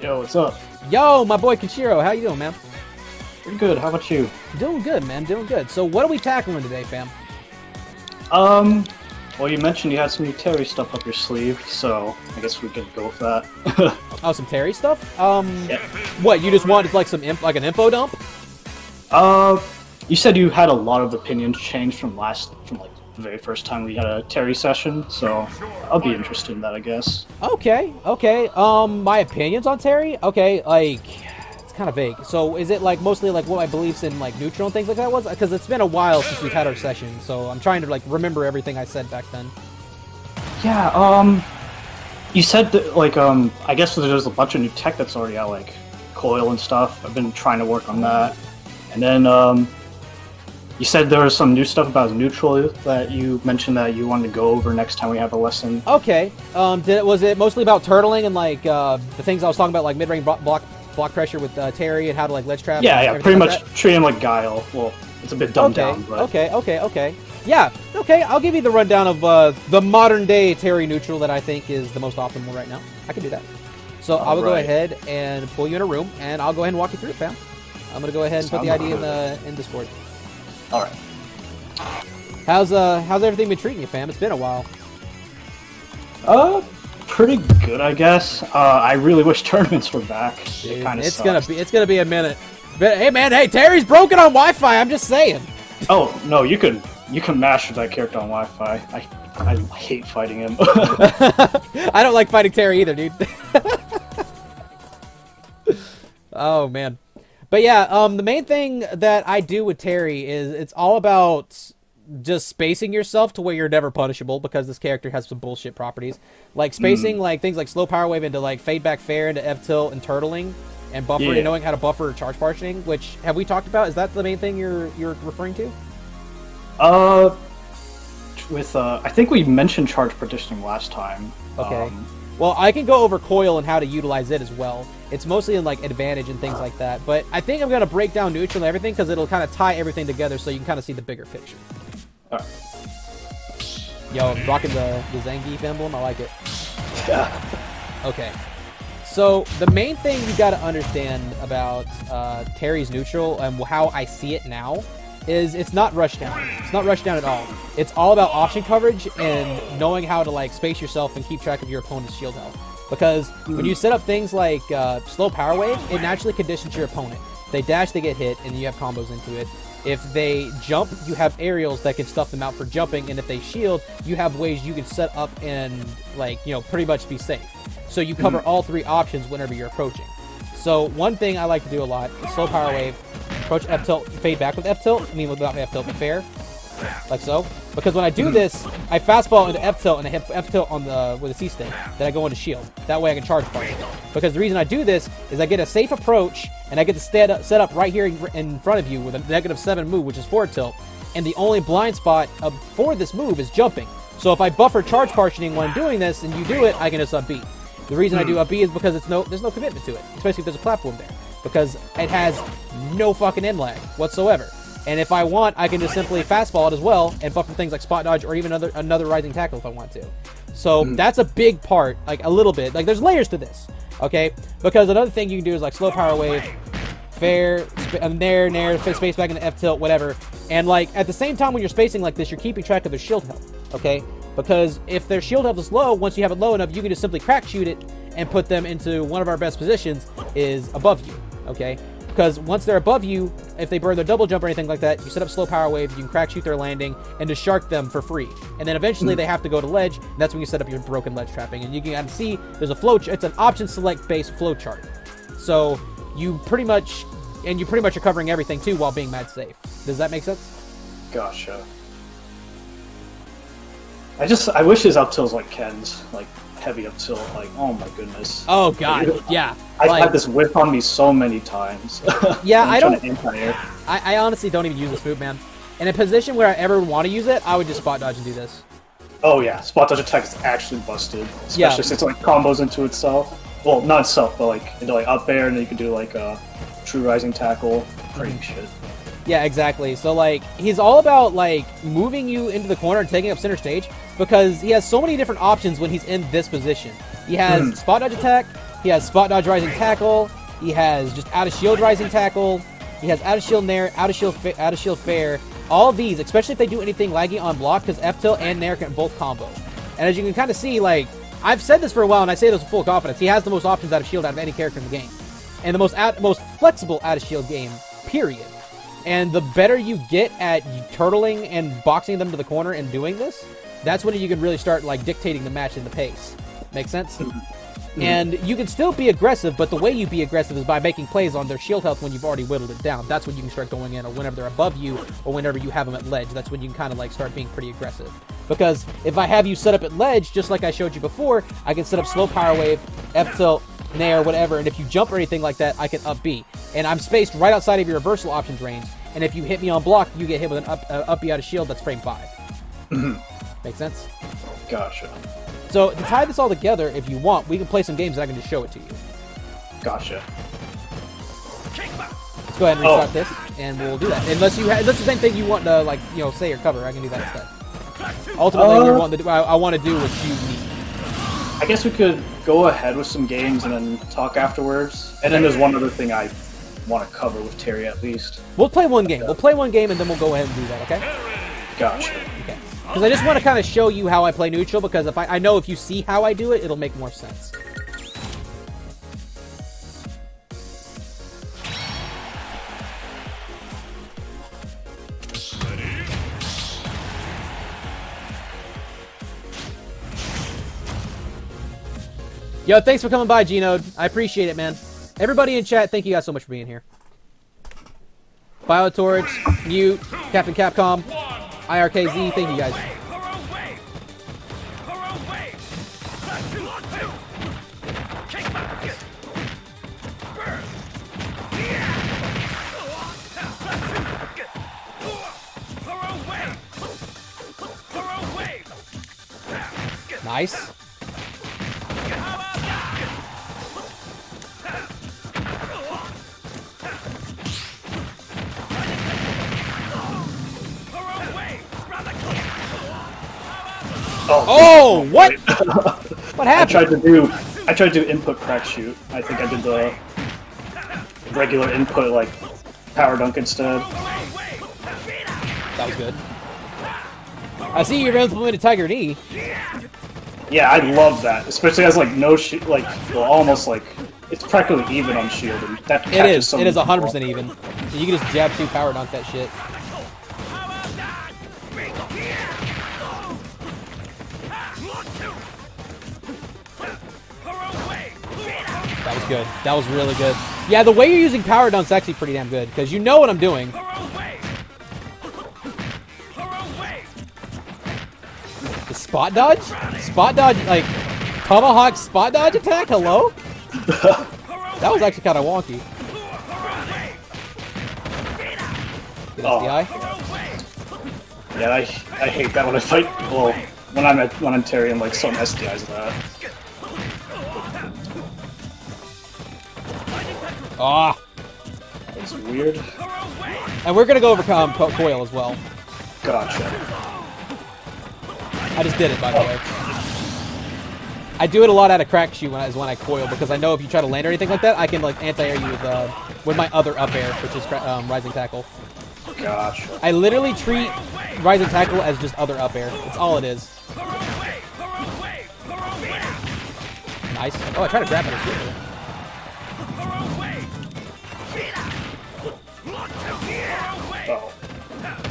Yo, what's up? Yo, my boy Kichiro, how you doing, man? Pretty good. How about you? Doing good, man. Doing good. So, what are we tackling today, fam? Well, you mentioned you had some new Terry stuff up your sleeve, so I guess we could go with that. Oh, some Terry stuff? Yeah. What? You just wanted like an info dump? You said you had a lot of opinions changed from like the very first time we had a Terry session, so I'll be interested in that, I guess. Okay. My opinions on Terry? Okay, like it's kind of vague. So, is it like mostly like what my beliefs in like neutral and things like that was? Because it's been a while since we've had our session, so I'm trying to like remember everything I said back then. Yeah. You said that like I guess there's a bunch of new tech that's already out, like coil and stuff. I've been trying to work on that, and then you said there was some new stuff about neutral that you mentioned that you wanted to go over next time we have a lesson. Okay. Was it mostly about turtling and like the things I was talking about, like mid-range block pressure with Terry and how to like ledge trap? Yeah, pretty like much treat him like Guile. Well, it's a bit dumbed down, but... Okay. Yeah, okay, I'll give you the rundown of the modern-day Terry neutral that I think is the most optimal right now. I can do that. So I will go ahead and pull you in a room, and I'll go ahead and walk you through it, fam. I'm going to go ahead and put the ID in Discord. All right. How's everything been treating you, fam? It's been a while. Pretty good, I guess. I really wish tournaments were back. Dude, it kind of it's gonna be a minute. But, hey man, Terry's broken on Wi-Fi. I'm just saying. Oh no, you can master that character on Wi-Fi. I hate fighting him. I don't like fighting Terry either, dude. Oh man. But yeah, the main thing that I do with Terry is it's all about just spacing yourself to where you're never punishable, because this character has some bullshit properties. Like spacing like things like slow power wave into like fade back fair into F-tilt and turtling and buffering and knowing how to buffer charge partitioning, which have we talked about? Is that the main thing you're referring to? I think we mentioned charge partitioning last time. Okay. Well, I can go over coil and how to utilize it as well. It's mostly in like advantage and things like that. But I think I'm going to break down neutral and everything because it'll kind of tie everything together so you can kind of see the bigger picture. Alright. Yo, I'm rocking the Zangief emblem. I like it. Yeah. Okay. So the main thing you got to understand about Terry's neutral and how I see it now is it's not rushdown. It's not rushdown at all. It's all about option coverage and knowing how to like space yourself and keep track of your opponent's shield health. Because when you set up things like slow power wave, it naturally conditions your opponent. If they dash, they get hit, and you have combos into it. If they jump, you have aerials that can stuff them out for jumping, and if they shield, you have ways you can set up and like pretty much be safe. So you cover all three options whenever you're approaching. So one thing I like to do a lot is slow power wave, approach F-tilt, fade back with F-tilt. I mean without F-tilt, but fair, like so. Because when I do this, I fastball into F-tilt and I hit F-tilt on with a C-stick. Then I go into shield. That way I can charge partial. Because the reason I do this is I get a safe approach and I get to set up right here in front of you with a -7 move, which is forward tilt. And the only blind spot for this move is jumping. So if I buffer charge partitioning when I'm doing this and you do it, I can just up B. The reason I do up B is because there's no commitment to it, especially if there's a platform there. Because it has no fucking end lag whatsoever. And if I want, I can just simply fastball it as well and buffer things like spot dodge or even another rising tackle if I want to. So that's a big part, like a little bit. Like there's layers to this, okay? Because another thing you can do is like slow power wave, fair, nair, space back into F-tilt, whatever. And like at the same time when you're spacing like this, you're keeping track of their shield health, okay? Because if their shield health is low, once you have it low enough, you can just simply crack shoot it and put them into one of our best positions is above you, okay? Because once they're above you, if they burn their double jump or anything like that, you set up slow power wave, you can crack shoot their landing, and just shark them for free. And then eventually they have to go to ledge, and that's when you set up your broken ledge trapping. And you can see there's a flow, it's an option select based flow chart. So you pretty much are covering everything too while being mad safe. Does that make sense? Gotcha. I wish his up tilt's like Ken's, like heavy up tilt. Like, oh my goodness. Oh god, yeah. I've had this whip on me so many times. Yeah, I honestly don't even use this move, man. In a position where I ever want to use it, I would just spot dodge and do this. Oh yeah, spot dodge attack is actually busted, especially since it like combos into itself. Well, not itself, but like into like up air, and then you can do like a true rising tackle. Pretty shit. Yeah, exactly. So like he's all about like moving you into the corner and taking up center stage because he has so many different options when he's in this position. He has spot dodge attack, He has spot dodge rising tackle. He has just out of shield rising tackle. He has out of shield nair, out of shield fair. All of these, especially if they do anything laggy on block, because F tilt and nair can both combo. And as you can kind of see, like, I've said this for a while, and I say this with full confidence. He has the most options out of shield out of any character in the game, and the most flexible out of shield game. Period. And the better you get at turtling and boxing them to the corner and doing this, that's when you can really start like dictating the match and the pace. Make sense? And you can still be aggressive, but the way you be aggressive is by making plays on their shield health when you've already whittled it down. That's when you can start going in, or whenever they're above you, or whenever you have them at ledge. That's when you can kind of like start being pretty aggressive. Because if I have you set up at ledge, just like I showed you before, I can set up slow power wave, F tilt, nair, whatever, and if you jump or anything like that, I can up B. And I'm spaced right outside of your reversal options range, and if you hit me on block, you get hit with an up B out of shield that's frame 5. Make sense? Gotcha. So, to tie this all together, if you want, we can play some games and I can just show it to you. Gotcha. Let's go ahead and restart this, and we'll do that. Unless that's the same thing you want to, like, you know, say or cover, I can do that instead. Ultimately, I want to do what you need. I guess we could go ahead with some games and then talk afterwards. And then there's one other thing I want to cover with Terry at least. We'll play one game. We'll play one game, and then we'll go ahead and do that, okay? Gotcha. Okay. Because I just want to kind of show you how I play neutral, because if I know if you see how I do it, it'll make more sense. Yo, thanks for coming by, Genode. I appreciate it, man. Everybody in chat, thank you guys so much for being here. BioTorch, Mute, Captain Capcom, IRKZ, thank you guys. Nice. Oh, what? What happened? I tried to do input crack shoot. I think I did the regular input like power dunk instead. That was good. I see you've implemented Tiger Knee. Yeah, I love that, especially as like no well, almost like it's practically even on shield, and that catches it is 100% even. You can just jab 2 power dunk that shit. That was good. That was really good. Yeah, the way you're using power dunk's actually pretty damn good, because you know what I'm doing. The spot dodge? Spot dodge, like, Tomahawk spot dodge attack? Hello? That was actually kind of wonky. Get SDI? Yeah, I hate that when I fight. Well, when I'm Terry, I'm like some SDIs of that. Ah, that's weird. And we're gonna go overcome coil as well. Gotcha. I just did it, by the way. I do it a lot out of crack shoot when I coil, because I know if you try to land or anything like that, I can like anti-air you with my other up air, which is rising tackle. Gotcha. I literally treat rising tackle as just other up air. That's all it is. Nice. Oh, I tried to grab it.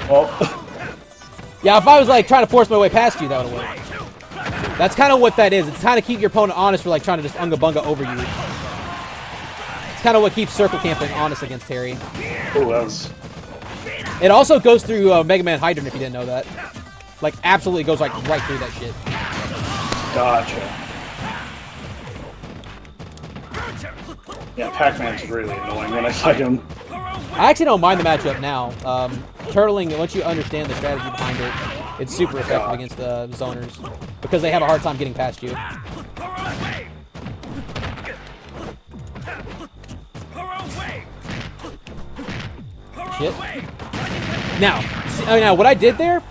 Well. Yeah, if I was like trying to force my way past you, that would have worked. That's kind of what that is. It's kind of keep your opponent honest for like trying to just unga bunga over you. It's kind of what keeps circle camping honest against Terry. Who else? It also goes through Mega Man Hydrant, if you didn't know that. Like, absolutely goes like right through that shit. Gotcha. Yeah, Pac-Man's really annoying when I fight him. I actually don't mind the matchup now. Turtling, once you understand the strategy behind it, it's super effective against the zoners, because they have a hard time getting past you. Shit. Now, what I did there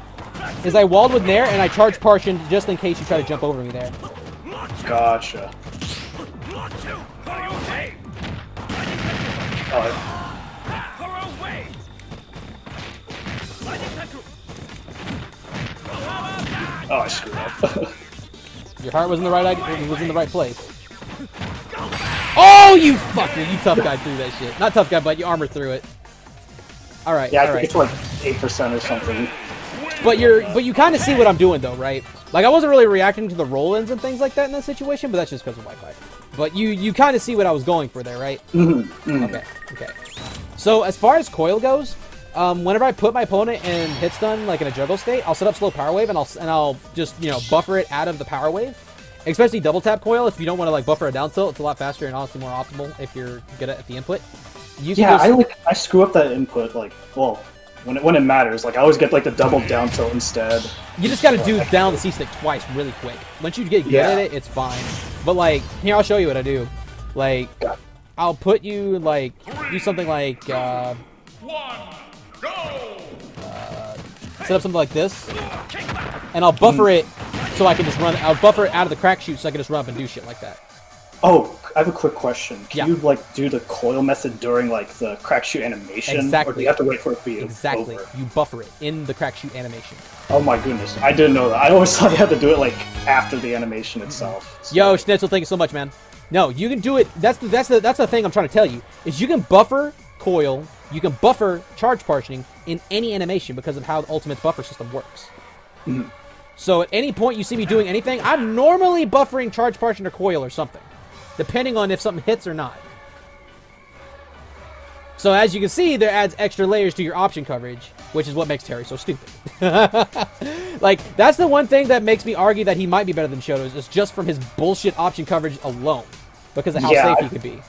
is I walled with Nair and I charged Partian just in case you try to jump over me there. Gotcha. Oh, I screwed up. Your heart was in the right place. Oh, you fucker! You tough guy through that shit. Not tough guy, but you armored through it. All right. Yeah, all I right. think it's like 8% or something. But you kind of see what I'm doing though, right? Like I wasn't really reacting to the roll-ins and things like that in that situation, but that's just because of Wi-Fi. But you kind of see what I was going for there, right? Okay. So as far as coil goes, whenever I put my opponent in hit stun like in a juggle state, I'll set up slow power wave and I'll just buffer it out of the power wave. Especially double tap coil if you don't want to like buffer a down tilt, it's a lot faster and honestly more optimal if you're good at the input. I screw up that input like when it matters. Like I always get like the double down tilt instead. You just gotta do down the C stick twice really quick. Once you get good at it, it's fine. But like here, I'll show you what I do. Like I'll put you like do something like set up something like this, and I'll buffer it so I can just run. I'll buffer it out of the crack shoot so I can just run up and do shit like that. Oh, I have a quick question. Can you like do the coil method during like the crack shoot animation? Exactly. Or do you have to wait for it to be over? You buffer it in the crack shoot animation. Oh my goodness, I didn't know that. I always thought you had to do it like after the animation itself. So. Yo, Schnitzel, thank you so much, man. No, you can do it. That's the thing I'm trying to tell you is you can buffer coil, you can buffer charge partitioning in any animation because of how the Ultimate's buffer system works. So at any point you see me doing anything, I'm normally buffering charge partition or coil or something, depending on if something hits or not. So as you can see, there adds extra layers to your option coverage, which is what makes Terry so stupid. Like, that's the one thing that makes me argue that he might be better than Shoto's, is just from his bullshit option coverage alone, because of how safe he could be.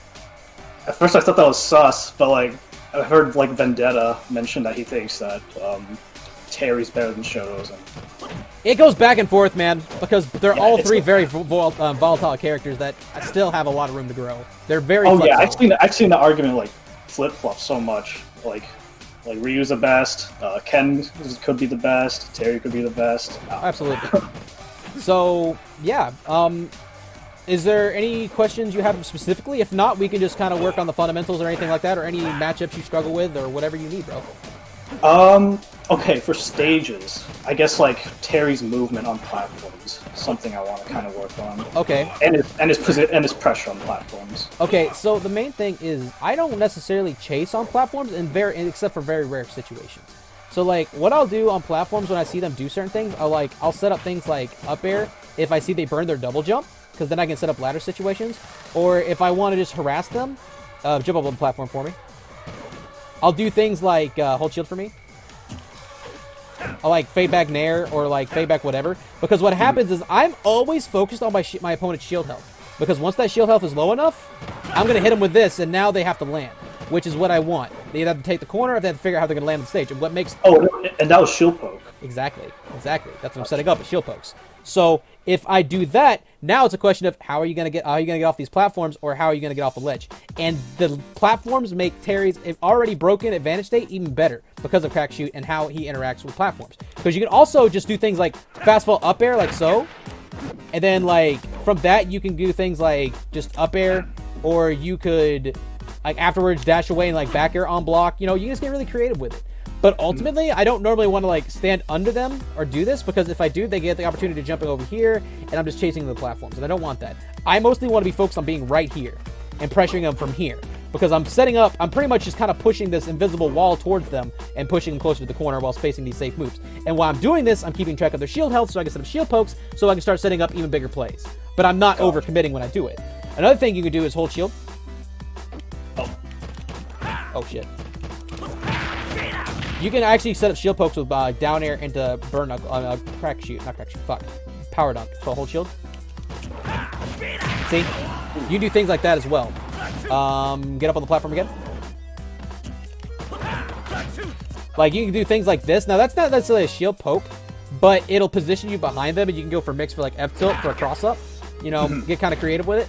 At first I thought that was sus, but like, I heard like Vendetta mention that he thinks that Terry's better than Shoto's. And... It goes back and forth, man, because they're all three very volatile characters that still have a lot of room to grow. They're very flexible. I've seen the argument like flip-flop so much. Like Ryu's the best, Ken could be the best, Terry could be the best. Absolutely. So, yeah. Is there any questions you have specifically? If not, we can just kind of work on the fundamentals or anything like that, or any matchups you struggle with, or whatever you need, bro. Okay, for stages, I guess like Terry's movement on platforms, something I want to kind of work on. Okay. And his pressure on platforms. Okay, so the main thing is I don't necessarily chase on platforms except for very rare situations. So like what I'll do on platforms when I see them do certain things, I'll set up things like up air if I see they burn their double jump, because then I can set up ladder situations. Or if I want to just harass them, jump up on the platform for me. I'll do things like hold shield for me. I'll like fade back nair or like fade back whatever. Because what happens is I'm always focused on my opponent's shield health. Because once that shield health is low enough, I'm going to hit them with this and now they have to land. Which is what I want. They either have to take the corner or they have to figure out how they're going to land on the stage. And what makes... Oh, and that was shield poke. Exactly. That's what I'm setting up, is shield pokes. So if I do that, now it's a question of how are you going to get off these platforms, or how are you going to get off the ledge? And the platforms make Terry's already broken advantage state even better because of crack shoot and how he interacts with platforms. Because you can also just do things like fast fall up air like so, and then like from that you can do things like just up air, or you could like afterwards dash away and like back air on block. You know, you just get really creative with it. But ultimately, I don't normally want to like stand under them or do this, because if I do, they get the opportunity to jump over here, and I'm just chasing the platforms, and I don't want that. I mostly want to be focused on being right here and pressuring them from here, because I'm pretty much just kind of pushing this invisible wall towards them and pushing them closer to the corner while spacing these safe moves. And while I'm doing this, I'm keeping track of their shield health so I can set up shield pokes so I can start setting up even bigger plays. But I'm not over-committing when I do it. Another thing you can do is hold shield. Oh shit. You can actually set up shield pokes with down air into burn crack shoot, power dunk. So hold shield. See, you can do things like that as well. Get up on the platform again. Like you can do things like this. Now that's not necessarily a shield poke, but it'll position you behind them, and you can go for mix for like F tilt for a cross up. You know, get kind of creative with it.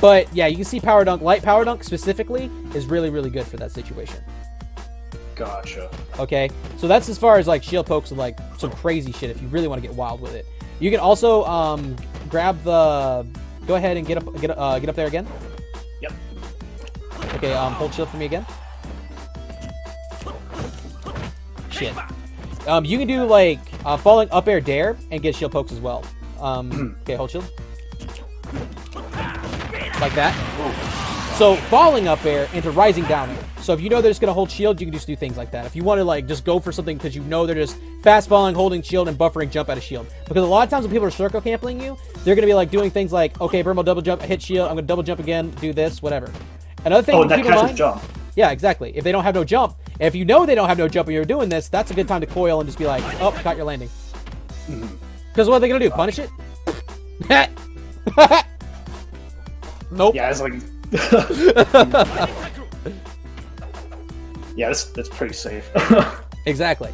But yeah, you can see power dunk, light power dunk specifically is really, really good for that situation. Gotcha. Okay, so that's as far as like shield pokes and like some crazy shit if you really want to get wild with it. You can also grab the go ahead and get up there again. Yep. Okay, hold shield for me again. Shit. You can do like falling up air dare and get shield pokes as well. Okay, hold shield. Like that. So falling up air into rising down air. So if you know they're just gonna hold shield, you can just do things like that. If you want to like just go for something because you know they're just fast falling, holding shield, and buffering jump out of shield. Because a lot of times when people are circle camping you, they're gonna be like doing things like, okay, Burmo double jump, hit shield, I'm gonna double jump again, do this, whatever. Another thing. Oh, that catches jump. Yeah, exactly. If they don't have no jump, if you know they don't have no jump and you're doing this, that's a good time to coil and just be like, oh, got your landing. Because what are they gonna do? Punish it? Nope. Yeah, it's like. Yeah, that's pretty safe. Exactly.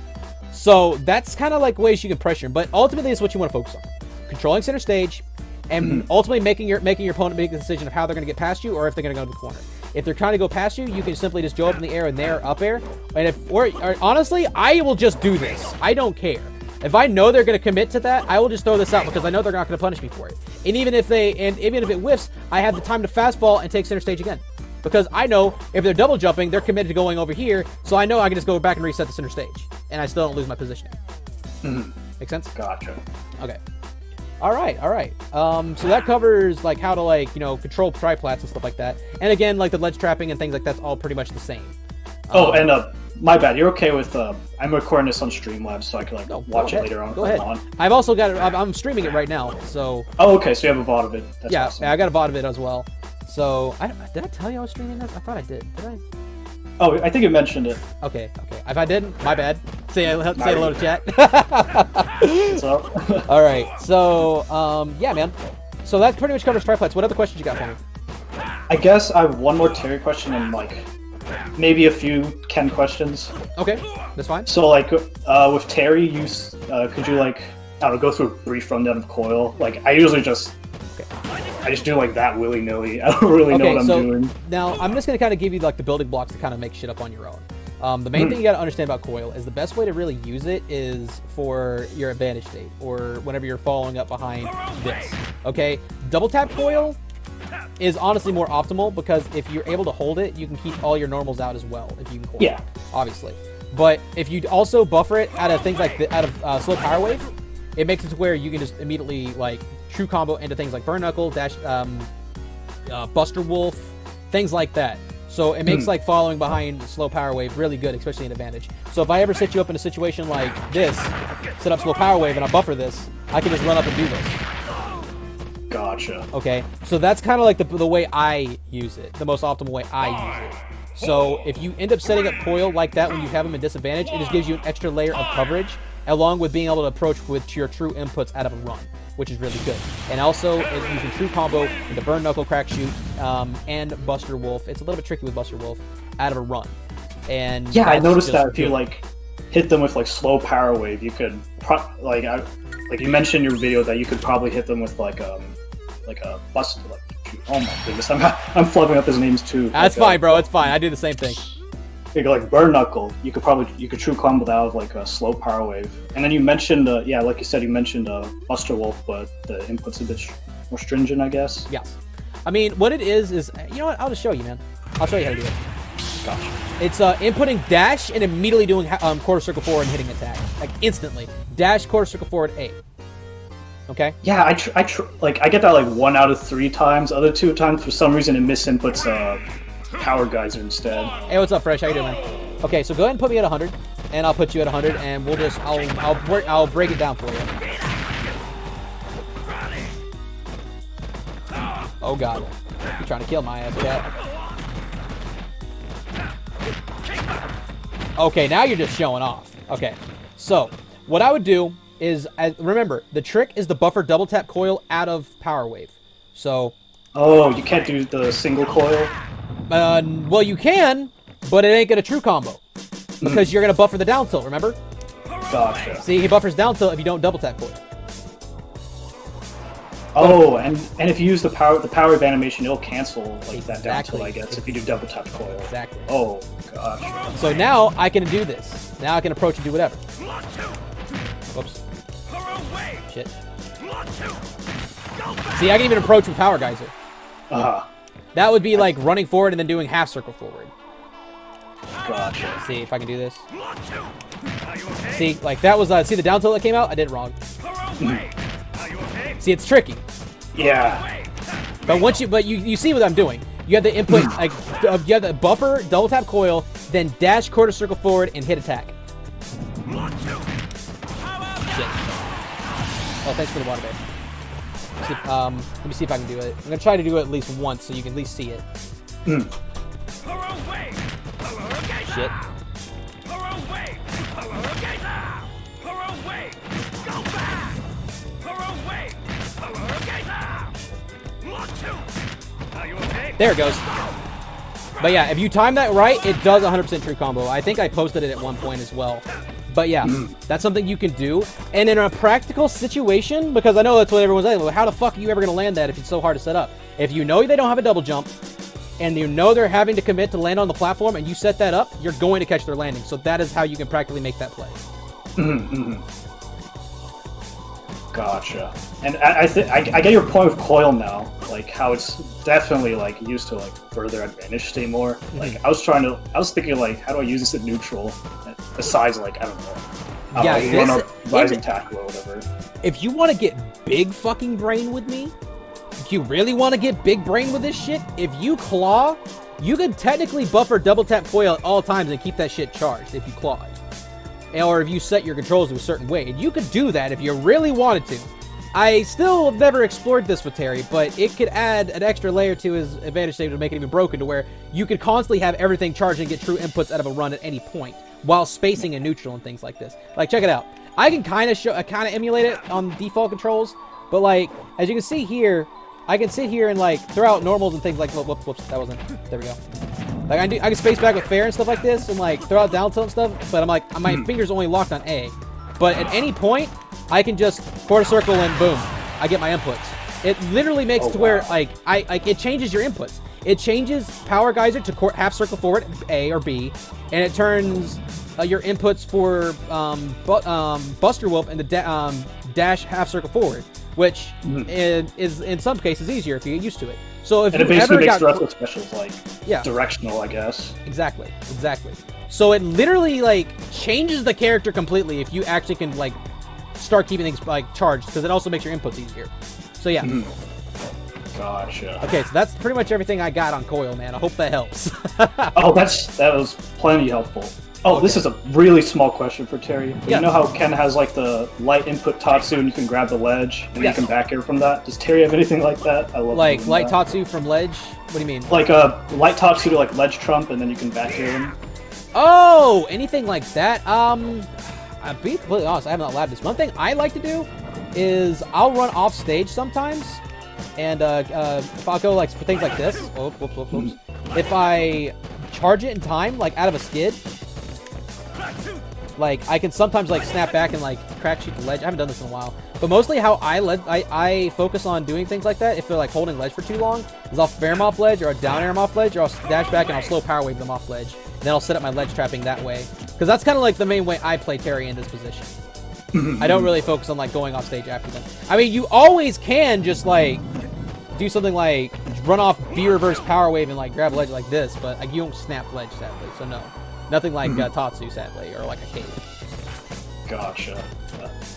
So that's kind of like ways you can pressure him, but ultimately it's what you want to focus on: controlling center stage, and ultimately making your opponent make the decision of how they're going to get past you or if they're going to go to the corner. If they're trying to go past you, you can simply just go up in the air and there, up air. And or honestly, I will just do this. I don't care. If I know they're going to commit to that, I will just throw this out because I know they're not going to punish me for it. And even if it whiffs, I have the time to fastball and take center stage again. Because I know if they're double jumping, they're committed to going over here, so I know I can just go back and reset the center stage, and I still don't lose my positioning. Make sense? Gotcha. Okay. All right. So that covers like how to like control triplats and stuff like that. And again, like the ledge trapping and things like that's all pretty much the same. And my bad. You're okay with I'm recording this on Streamlabs, so I can watch it later on. Go ahead. I've also got it. I'm streaming it right now. So. Oh, okay. So you have a VOD of it. That's awesome. Yeah, I got a VOD of it as well. So, did I tell you I was streaming this? I thought I did. Did I? Oh, I think you mentioned it. Okay. If I didn't, my bad. Say hello to chat. What's up? All right. So, yeah, man. So that pretty much covers triplets. What other questions you got for me? I guess I have one more Terry question and maybe a few Ken questions. Okay, that's fine. So with Terry, could you go through a brief rundown of coil? I usually just. I just do that willy-nilly. I don't really know what I'm doing. Now, I'm just going to kind of give you the building blocks to kind of make shit up on your own. The main thing you got to understand about coil is the best way to really use it is for your advantage state or whenever you're following up behind this. Okay, double tap coil is honestly more optimal because if you're able to hold it, you can keep all your normals out as well if you can coil. Yeah, obviously. But if you also buffer it out of things like slow power wave, it makes it to where you can just immediately true combo into things like Burn Knuckle, Dash, Buster Wolf, things like that. So it makes following behind slow power wave really good, especially in advantage. So if I ever set you up in a situation like this, set up slow power wave and I buffer this, I can just run up and do this. Gotcha. Okay, so that's kind of the way I use it, the most optimal way I use it. So if you end up setting up coil like that when you have them in disadvantage, it just gives you an extra layer of coverage, along with being able to approach with your true inputs out of a run, which is really good. And also, using true combo into Burn Knuckle, Crack Shoot, and Buster Wolf. It's a little bit tricky with Buster Wolf out of a run. And yeah, I noticed that if you hit them with slow power wave, you could you mentioned in your video that you could probably hit them with a Buster. Oh my goodness, I'm flubbing up his names too. That's fine, bro. It's fine. I do the same thing. Burn Knuckle, you could true combo that with a slow power wave. And then you mentioned like you said, you mentioned Buster Wolf, but the input's a bit more stringent, I guess. Yes. I mean, what it is you know what? I'll just show you, man. I'll show you how to do it. Gotcha. It's inputting dash and immediately doing quarter circle forward and hitting attack instantly. Dash, quarter circle forward, A. Okay. Yeah, I get that 1 out of 3 times. Other 2 times for some reason it misinputs Power Geyser instead. Hey, what's up, Fresh? How you doing, man? Okay, so go ahead and put me at 100, and I'll put you at 100, and we'll just I'll break it down for you. Oh God, you're trying to kill my ass, cat. Okay, now you're just showing off. Okay, so what I would do is, remember, the trick is the buffer double tap coil out of Power Wave. So. Oh, you can't do the single coil. Well, you can, but it ain't gonna true combo because you're gonna buffer the down tilt. Remember? Gotcha. See, he buffers down tilt if you don't double tap coil. Oh, and if you use the power wave animation, it'll cancel that down tilt, I guess, if you do double tap coil. Exactly. Oh gosh. So now I can do this. Now I can approach and do whatever. Whoops. Shit. See, I can even approach with Power Geyser. Uh-huh. That would be like running forward and then doing half circle forward. Gotcha. Let's see if I can do this. See, like that was, see the down tilt that came out? I did it wrong. See, it's tricky. Yeah. But once you see what I'm doing. You have the input, like, you have the buffer, double tap coil, then dash quarter circle forward and hit attack. Shit. Oh, thanks for the water bait. Let me see if I can do it. I'm gonna try to do it at least once so you can at least see it. Shit. There it goes. But yeah, if you time that right, it does 100% true combo. I think I posted it at one point as well. But yeah, that's something you can do. And in a practical situation, because I know that's what everyone's saying, well, how the fuck are you ever going to land that if it's so hard to set up? If you know they don't have a double jump, and you know they're having to commit to land on the platform, and you set that up, you're going to catch their landing. So that is how you can practically make that play. Gotcha. And I get your point with coil now, like how it's definitely like used to like further advantage state more. Like I was thinking like, how do I use this at neutral? Besides like, I don't know. Yeah, run a rising tackle or whatever. If you want to get big fucking brain with me, if you really want to get big brain with this shit, if you claw, you can technically buffer double tap coil at all times and keep that shit charged if you claw it. Or if you set your controls to a certain way. And you could do that if you really wanted to. I still have never explored this with Terry, but it could add an extra layer to his advantage state to make it even broken to where you could constantly have everything charged and get true inputs out of a run at any point while spacing and neutral and things like this. Like, check it out. I can kind of emulate it on default controls, but like, as you can see here, I can sit here and like throw out normals and things like, whoops, that wasn't, there we go. Like I can space back with fair and stuff like this and like throw out down tilt and stuff, but I'm like, my finger's only locked on A. But at any point, I can just quarter circle and boom, I get my inputs. It literally makes to where like it changes your inputs. It changes Power Geyser to half circle forward A or B, and it turns your inputs for Buster Whoop and the dash half circle forward, which is in some cases easier if you get used to it. So if and it you basically ever makes got the rest of the specials like directional, I guess. Exactly. So it literally like changes the character completely if you actually can like start keeping things like charged, because it also makes your inputs easier. So yeah. Gotcha. Okay, so that's pretty much everything I got on coil, man. I hope that helps. Oh, that was plenty helpful. Oh, okay. This is a really small question for Terry. Yeah. You know how Ken has like the light input Tatsu and you can grab the ledge and you can back air from that? Does Terry have anything like that? I love like light Tatsu from ledge? What do you mean? Like a light Tatsu to like ledge trump and then you can back air him. Oh, anything like that? I'll be completely honest, I have not labbed this. One thing I like to do is I'll run off stage sometimes, and if I'll go like for things like this, whoops. If I charge it in time, like out of a skid, like I can sometimes like snap back and like crack shoot the ledge. I haven't done this in a while, but mostly how I focus on doing things like that if they're like holding ledge for too long is I'll fair them off ledge, or I'll down air them off ledge, or I'll dash back and I'll slow power wave them off ledge. And then I'll set up my ledge trapping that way, because that's kind of like the main way I play Terry in this position. I don't really focus on like going off stage after them. I mean, you always can just like do something like run off B reverse power wave and like grab a ledge like this, but like, you don't snap ledge sadly, so no. Nothing like Tatsu sadly, or like a cave. Gotcha.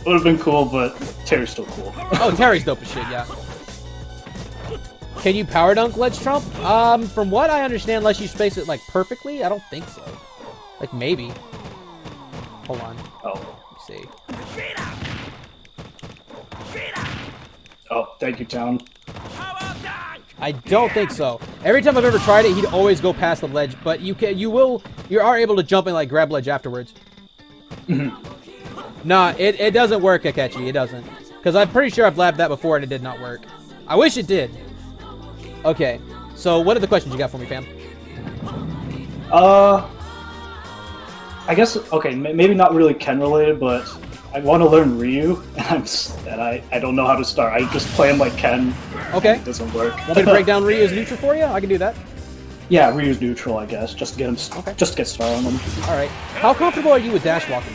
Would have been cool, but Terry's still cool. Oh, Terry's dope as shit, yeah. Can you power dunk ledge trump? From what I understand, unless you space it like perfectly, I don't think so. Like maybe. Hold on. Oh. Let me see. Oh, thank you, Town. I don't think so. Every time I've ever tried it, he'd always go past the ledge, but you are able to jump and like grab ledge afterwards. Nah, it doesn't work, Akechi. It doesn't. Because I'm pretty sure I've labbed that before and it did not work. I wish it did. Okay, so what are the questions you got for me, fam? I guess, okay, maybe not really Ken related, but I want to learn Ryu, and I don't know how to start. I just play him like Ken. Okay. It doesn't work. Want me to break down Ryu's neutral for you? I can do that. Yeah, Ryu's neutral, I guess, just to get him, just to get started on him. Alright. How comfortable are you with dash walking?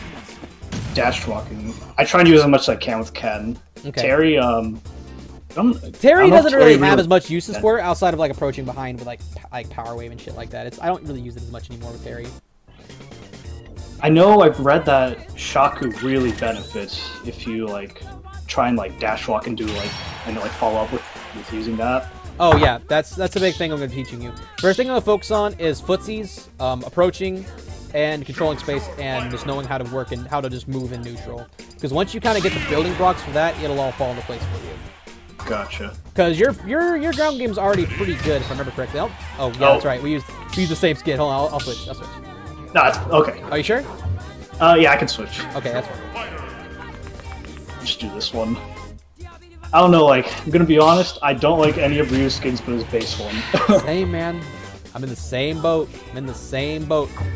Dash walking. I try and use as much as I can with Ken. Okay. Terry, Terry doesn't really have as much uses for it outside of like approaching behind with like power wave and shit like that. I don't really use it as much anymore with Terry. I know I've read that Shaku really benefits if you like try and like dash walk and do like follow up with using that. Oh yeah, that's a big thing I'm going to be teaching you. First thing I'm going to focus on is footsies, approaching, and controlling space, and just knowing how to work and how to just move in neutral. Because once you kind of get the building blocks for that, it'll all fall into place for you. Gotcha. Because your ground game's already pretty good, if I remember correctly. Oh yeah, that's right. We use the same skin. Hold on, I'll switch. No, it's okay. Are you sure? Yeah, I can switch. Okay, that's fine. Just do this one. I don't know, like, I'm gonna be honest, I don't like any of Ryu's skins but his base one. Same, man. I'm in the same boat.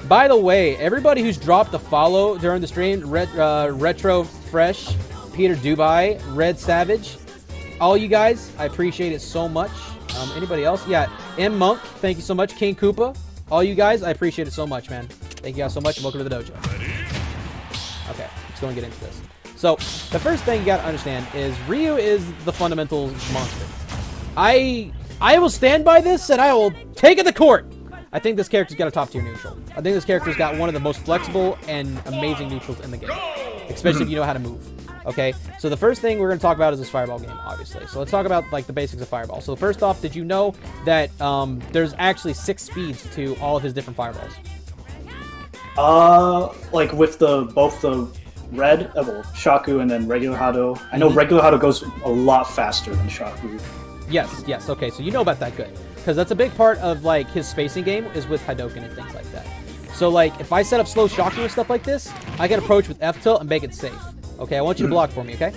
By the way, everybody who's dropped a follow during the stream, Retro Fresh, Peter Dubai, Red Savage, all you guys, I appreciate it so much. Anybody else? Yeah, M Monk, thank you so much. King Koopa, all you guys, I appreciate it so much, man. Thank you guys so much, and welcome to the dojo. Okay, let's go and get into this. So, the first thing you gotta understand is Ryu is the fundamentals monster. I will stand by this, and I will take it to court. I think this character's got a top tier neutral. I think this character's got one of the most flexible and amazing neutrals in the game, especially if you know how to move. Okay, so the first thing we're going to talk about is this fireball game, obviously. So let's talk about like the basics of fireball. So first off, did you know that there's actually 6 speeds to all of his different fireballs? Like with both the red, well, Shaku and then regular Hado. I know regular Hado goes a lot faster than Shaku. Yes. Okay, so you know about that, good. Because that's a big part of like his spacing game is with Hadoken and things like that. So like if I set up slow Shaku and stuff like this, I can approach with F tilt and make it safe. Okay, I want you to block for me, okay?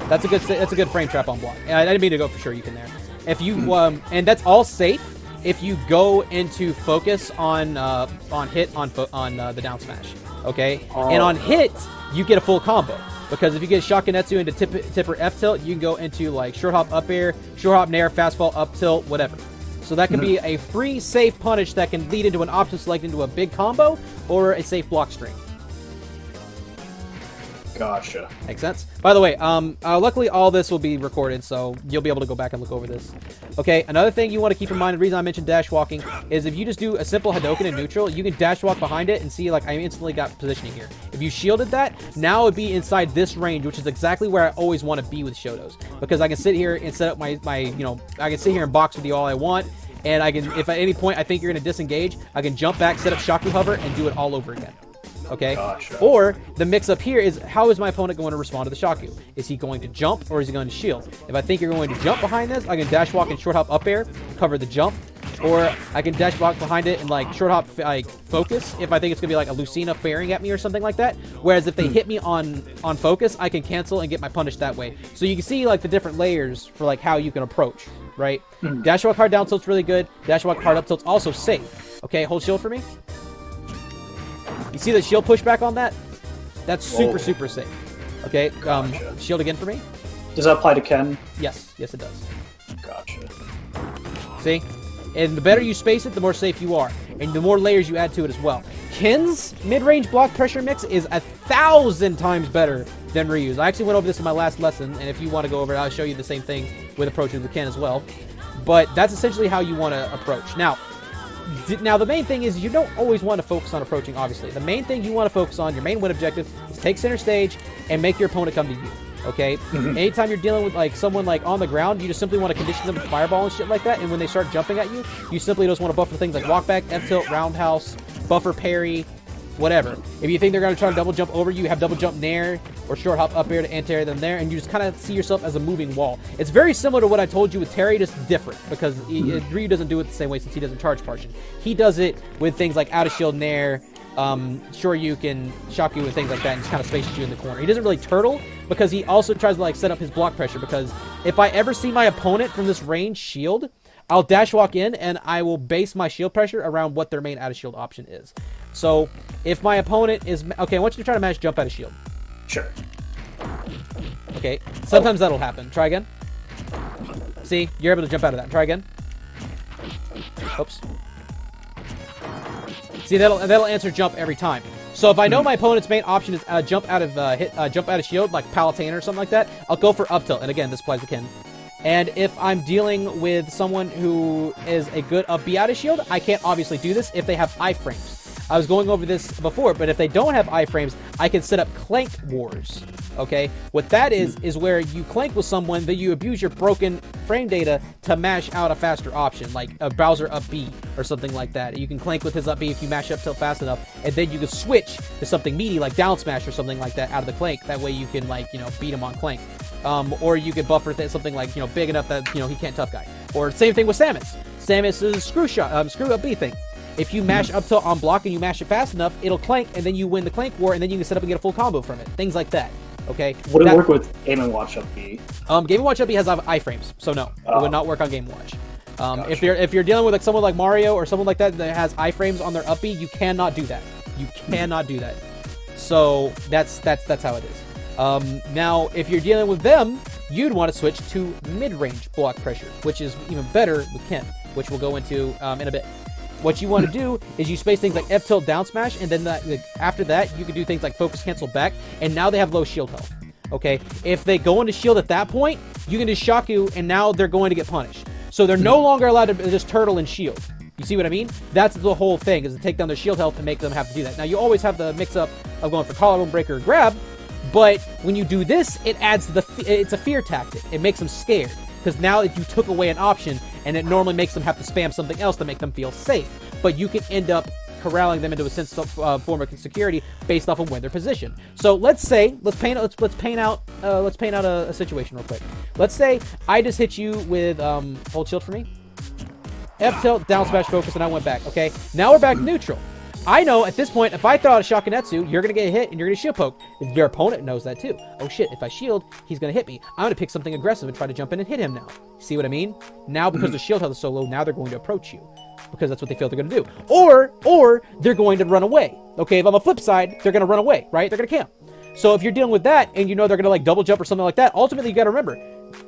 That's a good frame trap on block. I didn't mean to go for sure you can there. If you and that's all safe if you go into focus on hit on the down smash. Okay? And on hit, you get a full combo. Because if you get Shakunetsu into tipper F tilt, you can go into like short hop up air, short hop nair, fast fall up tilt, whatever. So that can be a free safe punish that can lead into an option select into a big combo or a safe block string. Gotcha. Makes sense. By the way, luckily all this will be recorded, so you'll be able to go back and look over this. Okay, another thing you want to keep in mind, the reason I mentioned dash walking, is if you just do a simple Hadoken in neutral, you can dash walk behind it and see, like, I instantly got positioning here. If you shielded that, now it would be inside this range, which is exactly where I always want to be with Shotos. Because I can sit here and set up my you know, I can sit here and box with you all I want, and I can, if at any point I think you're going to disengage, I can jump back, set up Shaku Hover, and do it all over again. Okay? Gotcha. Or the mix up here is, how is my opponent going to respond to the Shaku? Is he going to jump or is he going to shield? If I think you're going to jump behind this, I can dash walk and short hop up air, cover the jump. Or I can dash walk behind it and like short hop like focus if I think it's going to be like a Lucina faring at me or something like that. Whereas if they hit me on focus, I can cancel and get my punish that way. So you can see like the different layers for like how you can approach, right? Dash walk hard down tilt's really good. Dash walk hard up tilt's also safe. Okay, hold shield for me. You see the shield pushback on that? That's super, super safe. Okay, Gotcha. Shield again for me. Does that apply to Ken? Yes, yes it does. Gotcha. See? And the better you space it, the more safe you are. And the more layers you add to it as well. Ken's mid-range block pressure mix is 1,000 times better than Ryu's. I actually went over this in my last lesson, and if you want to go over it, I'll show you the same thing with approaches with Ken as well. But that's essentially how you want to approach. Now, the main thing is you don't always want to focus on approaching, obviously. The main thing you want to focus on, your main win objective, is take center stage and make your opponent come to you. Okay? Anytime you're dealing with like someone like on the ground, you just simply want to condition them with fireball and shit like that, and when they start jumping at you, you simply just want to buffer things like walk back, F-tilt, roundhouse, buffer parry, whatever. If you think they're going to try to double jump over you, have double jump nair or short hop up air to anti-air them there, and you just kind of see yourself as a moving wall. It's very similar to what I told you with Terry, just different, because Ryu doesn't do it the same way since he doesn't charge partition. He does it with things like out of shield nair, Shoryuken, Shaku, and things like that, and just kind of spaces you in the corner. He doesn't really turtle, because he also tries to like set up his block pressure, because if I ever see my opponent from this range shield, I'll dash walk in, and I will base my shield pressure around what their main out of shield option is. So, if my opponent is... Okay, I want you to try to match jump out of shield. Sure. Okay, sometimes that'll happen. Try again. See, you're able to jump out of that. Try again. Oops. See, that'll answer jump every time. So if I know my opponent's main option is jump out of shield, like Palutena or something like that, I'll go for up tilt. And again, this applies to Ken. And if I'm dealing with someone who is a good up B out of shield, I can't obviously do this if they have iframes. I was going over this before, but if they don't have iframes, I can set up clank wars. Okay, what that is where you clank with someone, that you abuse your broken frame data to mash out a faster option, like a Bowser up B or something like that. You can clank with his up B if you mash up tilt fast enough, and then you can switch to something meaty like down smash or something like that out of the clank. That way you can, like, you know, beat him on clank. Or you can buffer something like, you know, big enough that, you know, he can't tough guy. Or same thing with Samus. Samus is screw up B thing. If you mash up tilt on block and you mash it fast enough, it'll clank, and then you win the clank war, and then you can set up and get a full combo from it. Things like that. Okay. Would it work with Game & Watch up B? Game & Watch up B has iframes, so no, it would not work on Game & Watch. Gotcha. If you're dealing with like someone like Mario or someone like that has iframes on their up B, you cannot do that. You cannot do that. So that's how it is. Now, if you're dealing with them, you'd want to switch to mid-range block pressure, which is even better with Ken, which we'll go into in a bit. What you want to do is you space things like F tilt down smash, and then after that, you can do things like focus cancel back, and now they have low shield health. Okay, if they go into shield at that point, you can just shock you, and now they're going to get punished. So they're no longer allowed to just turtle and shield. You see what I mean? That's the whole thing, is to take down their shield health and make them have to do that. Now, you always have the mix-up of going for collarbone breaker or grab, but when you do this, it adds to it's a fear tactic. It makes them scared, because now if you took away an option, and it normally makes them have to spam something else to make them feel safe. But you can end up corralling them into a sense of form of security based off of where they're positioned. So let's paint out a situation real quick. Let's say I just hit you with hold shield for me. F tilt, down smash, focus, and I went back. Okay, now we're back neutral. I know at this point, if I throw out a Shakunetsu, you're going to get hit and you're going to shield poke. Your opponent knows that too. Oh shit, if I shield, he's going to hit me. I'm going to pick something aggressive and try to jump in and hit him now. See what I mean? Now, because the shield health is so low, now they're going to approach you, because that's what they feel they're going to do. Or they're going to run away. Okay, if on the flip side, they're going to run away, right? They're going to camp. So if you're dealing with that and you know they're going to like double jump or something like that, ultimately you got to remember,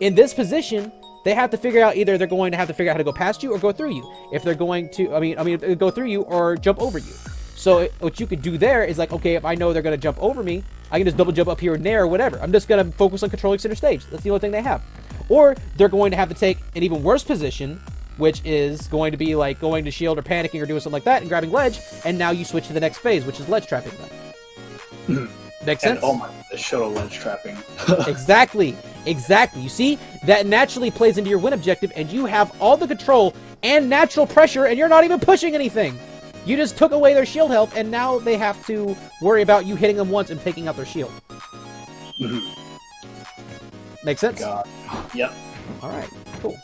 in this position, they have to figure out, either they're going to have to figure out how to go past you or go through you. If they're going to, I mean, go through you or jump over you. So what you could do there is like, okay, if I know they're going to jump over me, I can just double jump up here and there or whatever. I'm just going to focus on controlling center stage. That's the only thing they have. Or they're going to have to take an even worse position, which is going to be like going to shield or panicking or doing something like that and grabbing ledge, and now you switch to the next phase, which is ledge trapping them. Make sense? And, oh my, the show ledge trapping. Exactly. You see? That naturally plays into your win objective, and you have all the control and natural pressure, and you're not even pushing anything. You just took away their shield health, and now they have to worry about you hitting them once and taking out their shield. Make sense? God. Yep. Alright, cool.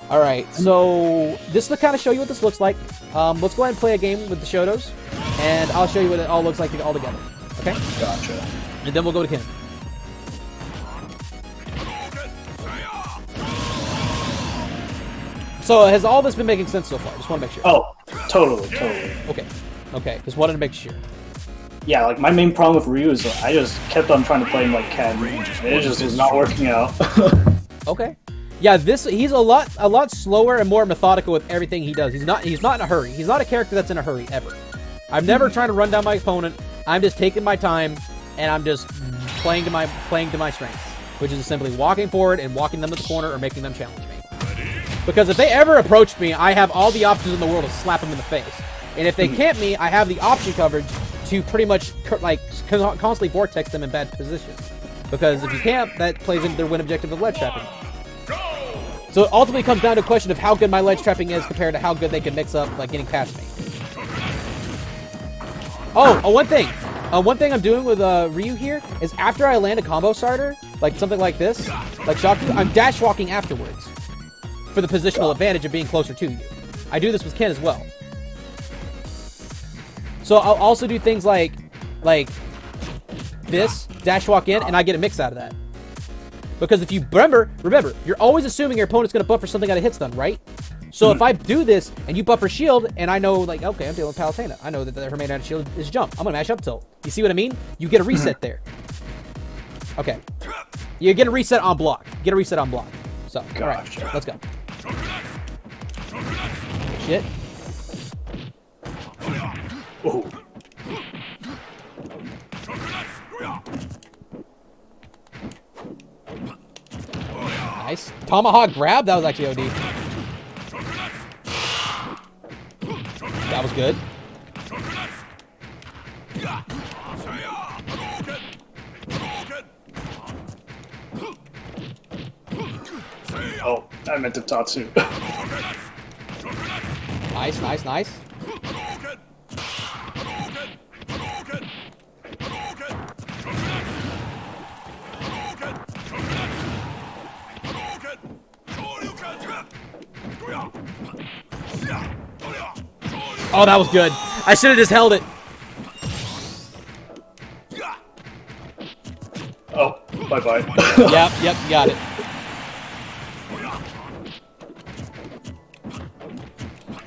Alright, so this will kind of show you what this looks like. Let's go ahead and play a game with the Shotos, and I'll show you what it all looks like all together. Okay? Gotcha. And then we'll go to Ken. So has all this been making sense so far? Just want to make sure. Oh, totally. Okay. Just wanted to make sure. Yeah, like my main problem with Ryu is I just kept on trying to play him like Ken. It just is not working out. Okay. Yeah, he's a lot slower and more methodical with everything he does. He's not in a hurry. He's not a character that's in a hurry ever. I'm never trying to run down my opponent. I'm just taking my time, and I'm just playing to my strengths, which is simply walking forward and walking them to the corner or making them challenge me. Because if they ever approach me, I have all the options in the world to slap them in the face. And if they camp me, I have the option coverage to pretty much like constantly vortex them in bad positions. Because if you camp, that plays into their win objective of ledge trapping. So it ultimately comes down to a question of how good my ledge trapping is compared to how good they can mix up like getting past me. One thing I'm doing with Ryu here is after I land a combo starter, like something like this, like Shaku, I'm dash walking afterwards for the positional advantage of being closer to you. I do this with Ken as well. So I'll also do things like this, dash walk in, and I get a mix out of that. Because if you remember, you're always assuming your opponent's going to buffer something out of hit stun, right? So if I do this, and you buffer shield, and I know, like, okay, I'm dealing with Palutena. I know that her main out of shield is jump. I'm going to mash up tilt. You see what I mean? You get a reset there. Okay. You get a reset on block. So, alright, let's go. Shit. Ooh. Nice. Tomahawk grab. That was actually OD. That was good. Oh, I meant to Tatsu. Nice, nice, nice. Oh, that was good. I should have just held it. Oh, bye-bye. Yep, you got it.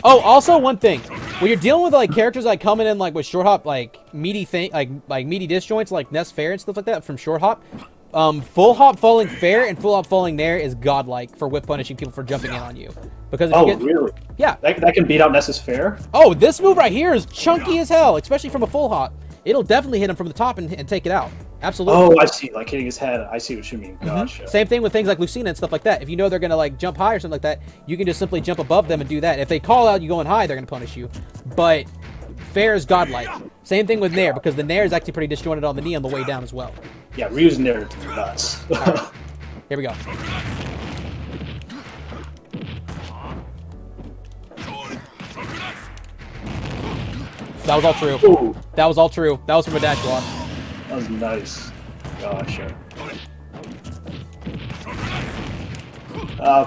Oh, also one thing. When you're dealing with like characters like coming in like with short hop, like meaty thing, like meaty disjoints, like Ness Fair and stuff like that from short hop, full hop falling fair and full hop falling there is godlike for whip punishing people for jumping in on you. Because if you get, really? Yeah. That can beat out Ness's Fair? Oh, this move right here is chunky as hell, especially from a full hop. It'll definitely hit him from the top and take it out. Absolutely. Oh, I see. Like hitting his head. I see what you mean. Gotcha. Same thing with things like Lucina and stuff like that. If you know they're going to like jump high or something like that, you can just simply jump above them and do that. If they call out you going high, they're going to punish you. But Fair is godlike. Same thing with Nair, because the Nair is actually pretty disjointed on the knee on the way down as well. Yeah, Ryu's Nair is nuts. Right. Here we go. That was all true. Ooh. That was all true. That was from a dash block. That was nice. Gotcha.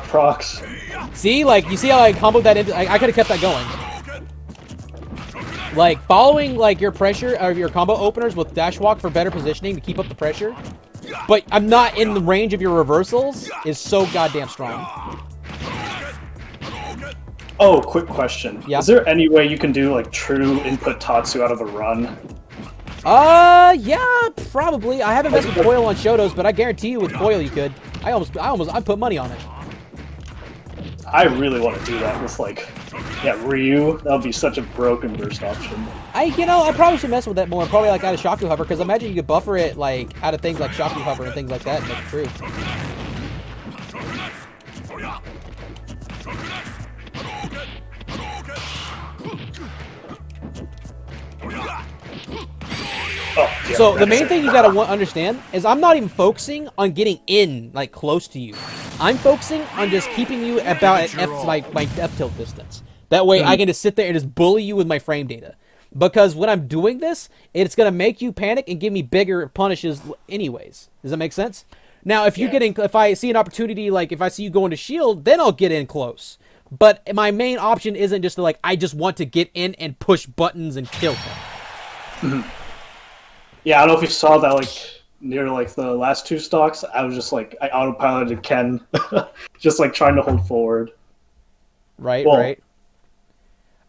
Procs. See, like, you see how I comboed that into... I could have kept that going. Like, following, like, your pressure, or your combo openers with dash walk for better positioning to keep up the pressure, but I'm not in the range of your reversals, is so goddamn strong. Oh, quick question. Yeah. Is there any way you can do, like, true input Tatsu out of a run? Yeah, probably. I haven't messed with Coil on Shotos, but I guarantee you with Coil you could. I put money on it. I really want to do that with, like, yeah, Ryu. That would be such a broken burst option. I probably should mess with that more. Probably, like, out of Shaku Hover, because imagine you could buffer it, like, out of things like Shaku Hover and things like that and make it true. Oh, yeah, so the main thing you gotta understand is I'm not even focusing on getting in, like, close to you. I'm focusing on just keeping you about at my F tilt distance. That way I can just sit there and just bully you with my frame data. Because when I'm doing this, it's gonna make you panic and give me bigger punishes anyways. Does that make sense? Now, if if I see an opportunity, like if I see you going to shield, then I'll get in close. But my main option isn't just to, like, I just want to get in and push buttons and kill him. Yeah, I don't know if you saw that, like, near, like, the last two stocks, I was just, like, I autopiloted Ken, just, like, trying to hold forward. Right, well, right.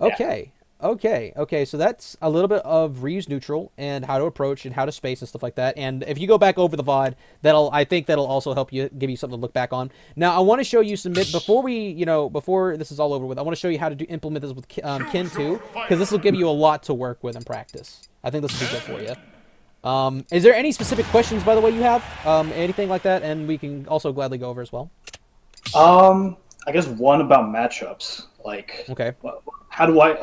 Okay, okay, so that's a little bit of Ryu's neutral and how to approach and how to space and stuff like that. And if you go back over the VOD, I think that'll also help you, give you something to look back on. Now, I want to show you some, before this is all over with, I want to show you how to implement this with Ken too, because this will give you a lot to work with in practice. I think this will be good for you. Is there any specific questions, by the way, you have? Anything like that? And we can also gladly go over as well. I guess one about matchups. Like, okay, how do I,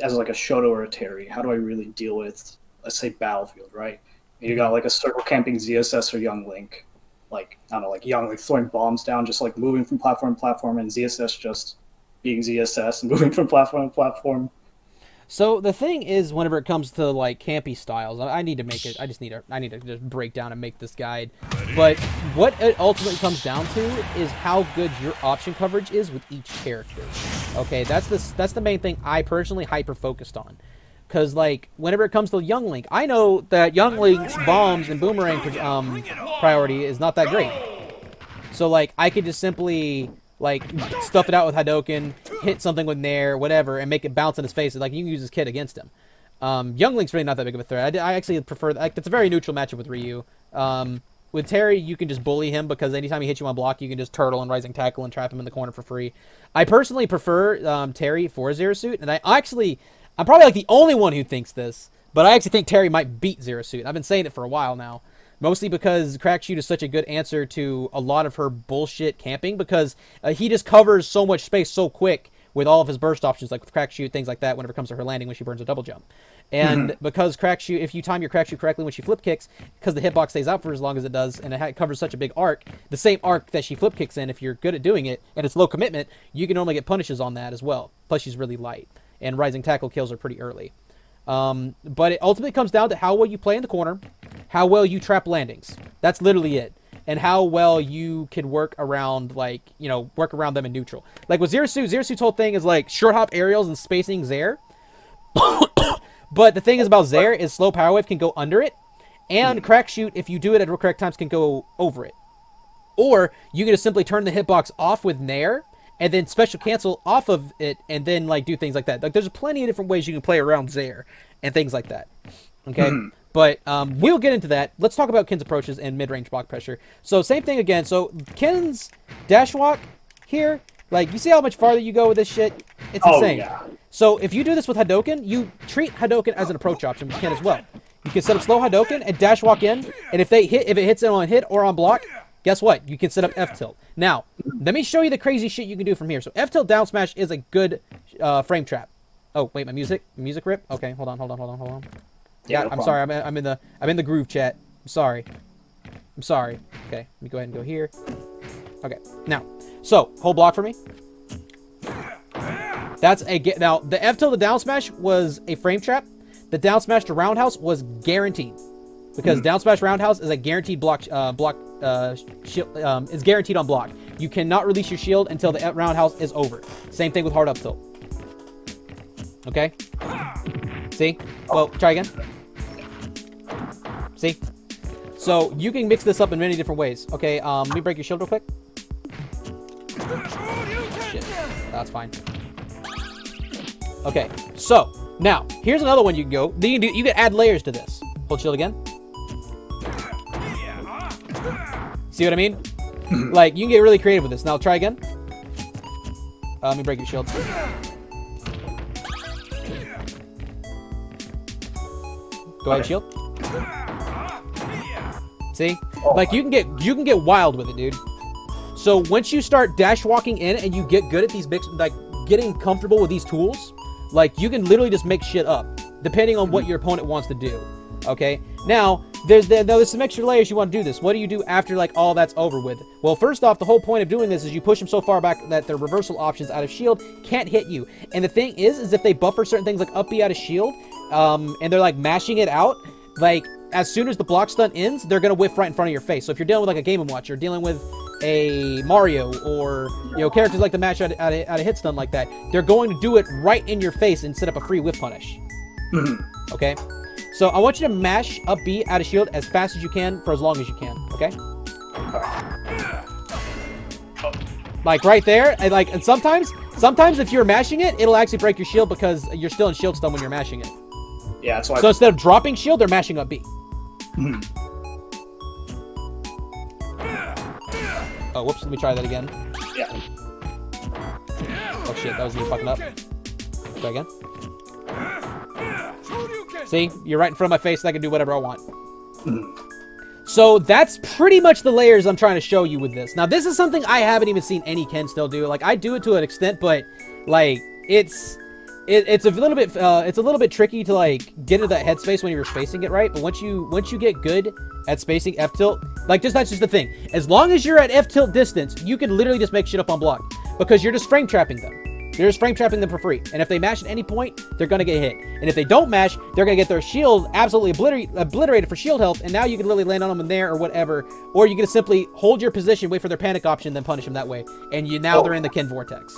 as like a Shoto or a Terry, how do I really deal with, let's say, Battlefield, right? You got like a circle camping ZSS or Young Link. Like, I don't know, like Young Link throwing bombs down, just like moving from platform to platform, and ZSS just being ZSS and moving from platform to platform. So the thing is, whenever it comes to like campy styles, I need to make it. I need to just break down and make this guide. But what it ultimately comes down to is how good your option coverage is with each character. Okay, that's the main thing I personally hyper focused on. Because like whenever it comes to Young Link, I know that Young Link's bombs and boomerang priority is not that great. So like I could just simply like stuff it out with Hadouken, hit something with Nair, whatever, and make it bounce in his face. Like you can use his kit against him. Young Link's really not that big of a threat. I actually prefer like it's a very neutral matchup with Ryu. With Terry, you can just bully him because anytime he hits you on block, you can just turtle and rising tackle and trap him in the corner for free. I personally prefer Terry for Zero Suit, and I'm probably like the only one who thinks this, but I actually think Terry might beat Zero Suit. I've been saying it for a while now. Mostly because Crackshoot is such a good answer to a lot of her bullshit camping, because he just covers so much space so quick with all of his burst options, like with Crackshoot, things like that, whenever it comes to her landing when she burns a double jump. And because Crackshoot, if you time your Crackshoot correctly when she flip kicks, because the hitbox stays out for as long as it does, and it covers such a big arc, the same arc that she flip kicks in, if you're good at doing it, and it's low commitment, you can normally get punishes on that as well. Plus, she's really light, and Rising Tackle kills her pretty early. But it ultimately comes down to how well you play in the corner, how well you trap landings. That's literally it. And how well you can work around, like, you know, work around them in neutral. Like with Zerasu, whole thing is like short hop aerials and spacing Zair. But the thing is about Zair is slow power wave can go under it, and Crackshoot, if you do it at the correct times, can go over it. Or you can just simply turn the hitbox off with Nair, and then special cancel off of it, and then like do things like that. Like there's plenty of different ways you can play around Zair and things like that. Okay. But we'll get into that. Let's talk about Kin's approaches and mid-range block pressure. So same thing again. So Kin's dash walk here, like you see how much farther you go with this shit? It's insane. Yeah. So if you do this with Hadouken, you treat Hadouken as an approach option with Kin as well. You can set up slow Hadouken and dash walk in, and if it hits it on hit or on block, guess what? You can set up F-tilt. Now, let me show you the crazy shit you can do from here. So F-tilt down smash is a good frame trap. Oh wait, my music rip. Okay, hold on. Yeah, I'm sorry. I'm in the groove chat. I'm sorry. Okay, let me go ahead and go here. Okay, now, so hold block for me. That's a get. Now the F tilt to down smash was a frame trap. The down smash to roundhouse was guaranteed, because down smash roundhouse is a guaranteed block. Shield, is guaranteed on block. You cannot release your shield until the roundhouse is over. Same thing with hard up tilt. Okay. See? Well, try again. See? So you can mix this up in many different ways. Okay, let me break your shield real quick. Shit. That's fine. Okay, so now here's another one you can go. You can add layers to this. Hold shield again. See what I mean? Like, you can get really creative with this. Now try again. Let me break your shield. Go ahead, shield. See? Like you can get wild with it, dude. So once you start dash walking in and you get good at these mix, like getting comfortable with these tools, like you can literally just make shit up depending on what your opponent wants to do. Okay? Now, there's some extra layers you want to do this. What do you do after like all that's over with? Well, first off, the whole point of doing this is you push them so far back that their reversal options out of shield can't hit you. And the thing is if they buffer certain things like up B out of shield, and they're like mashing it out, like as soon as the block stun ends, they're gonna whiff right in front of your face. So if you're dealing with like a Game & Watch, you're dealing with a Mario, or characters like the match out of hit stun like that, they're going to do it right in your face and set up a free whiff punish. Okay, so I want you to mash up B out of shield as fast as you can for as long as you can. Okay, like right there, and sometimes if you're mashing it, it'll actually break your shield because you're still in shield stun when you're mashing it. Yeah, that's why. So instead of dropping shield, they're mashing up B. Oh, whoops, let me try that again. Yeah. Oh shit, that was me fucking up. Try again. See? You're right in front of my face and I can do whatever I want. So that's pretty much the layers I'm trying to show you with this. Now, this is something I haven't even seen any Ken still do. Like, I do it to an extent, but, like, it's a little bit tricky to, like, get into that headspace when you're spacing it right. But once you get good at spacing F-tilt, like, that's just the thing. As long as you're at F-tilt distance, you can literally just make shit up on block, because you're just frame trapping them. You're just frame trapping them for free. And if they mash at any point, they're going to get hit. And if they don't mash, they're going to get their shield absolutely obliterated for shield health. And now you can really land on them in there or whatever. Or you can simply hold your position, wait for their panic option, then punish them that way. And now they're in the Ken Vortex.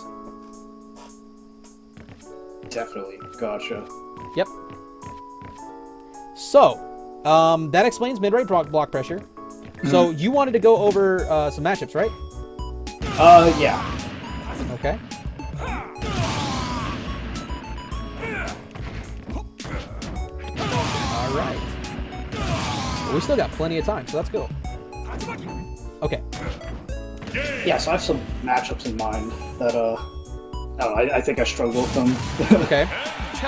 Definitely. Gotcha. Yep. So, that explains mid-range block pressure. So, you wanted to go over some matchups, right? Yeah. Okay. Alright. Well, we still got plenty of time, so let's go. Okay. Yeah, so I have some matchups in mind that, I don't know, I think I struggle with them. Okay.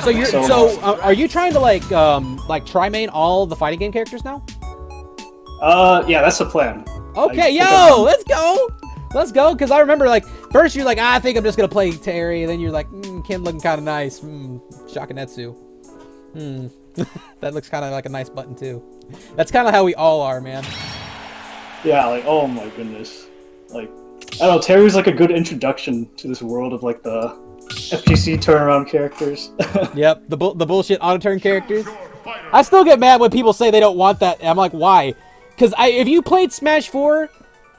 So are you trying to, like, try main all the fighting game characters now? Yeah, that's the plan. Okay, yo, let's go. Let's go, because I remember, like, first you're like, I think I'm just going to play Terry, and then you're like, Kim looking kind of nice. Shakanetsu. That looks kind of like a nice button, too. That's kind of how we all are, man. Yeah, like, oh my goodness. Like, I don't know, Terry's like a good introduction to this world of, like, the FGC turnaround characters. Yep, the bullshit auto-turn characters. I still get mad when people say they don't want that. I'm like, why? Because if you played Smash 4...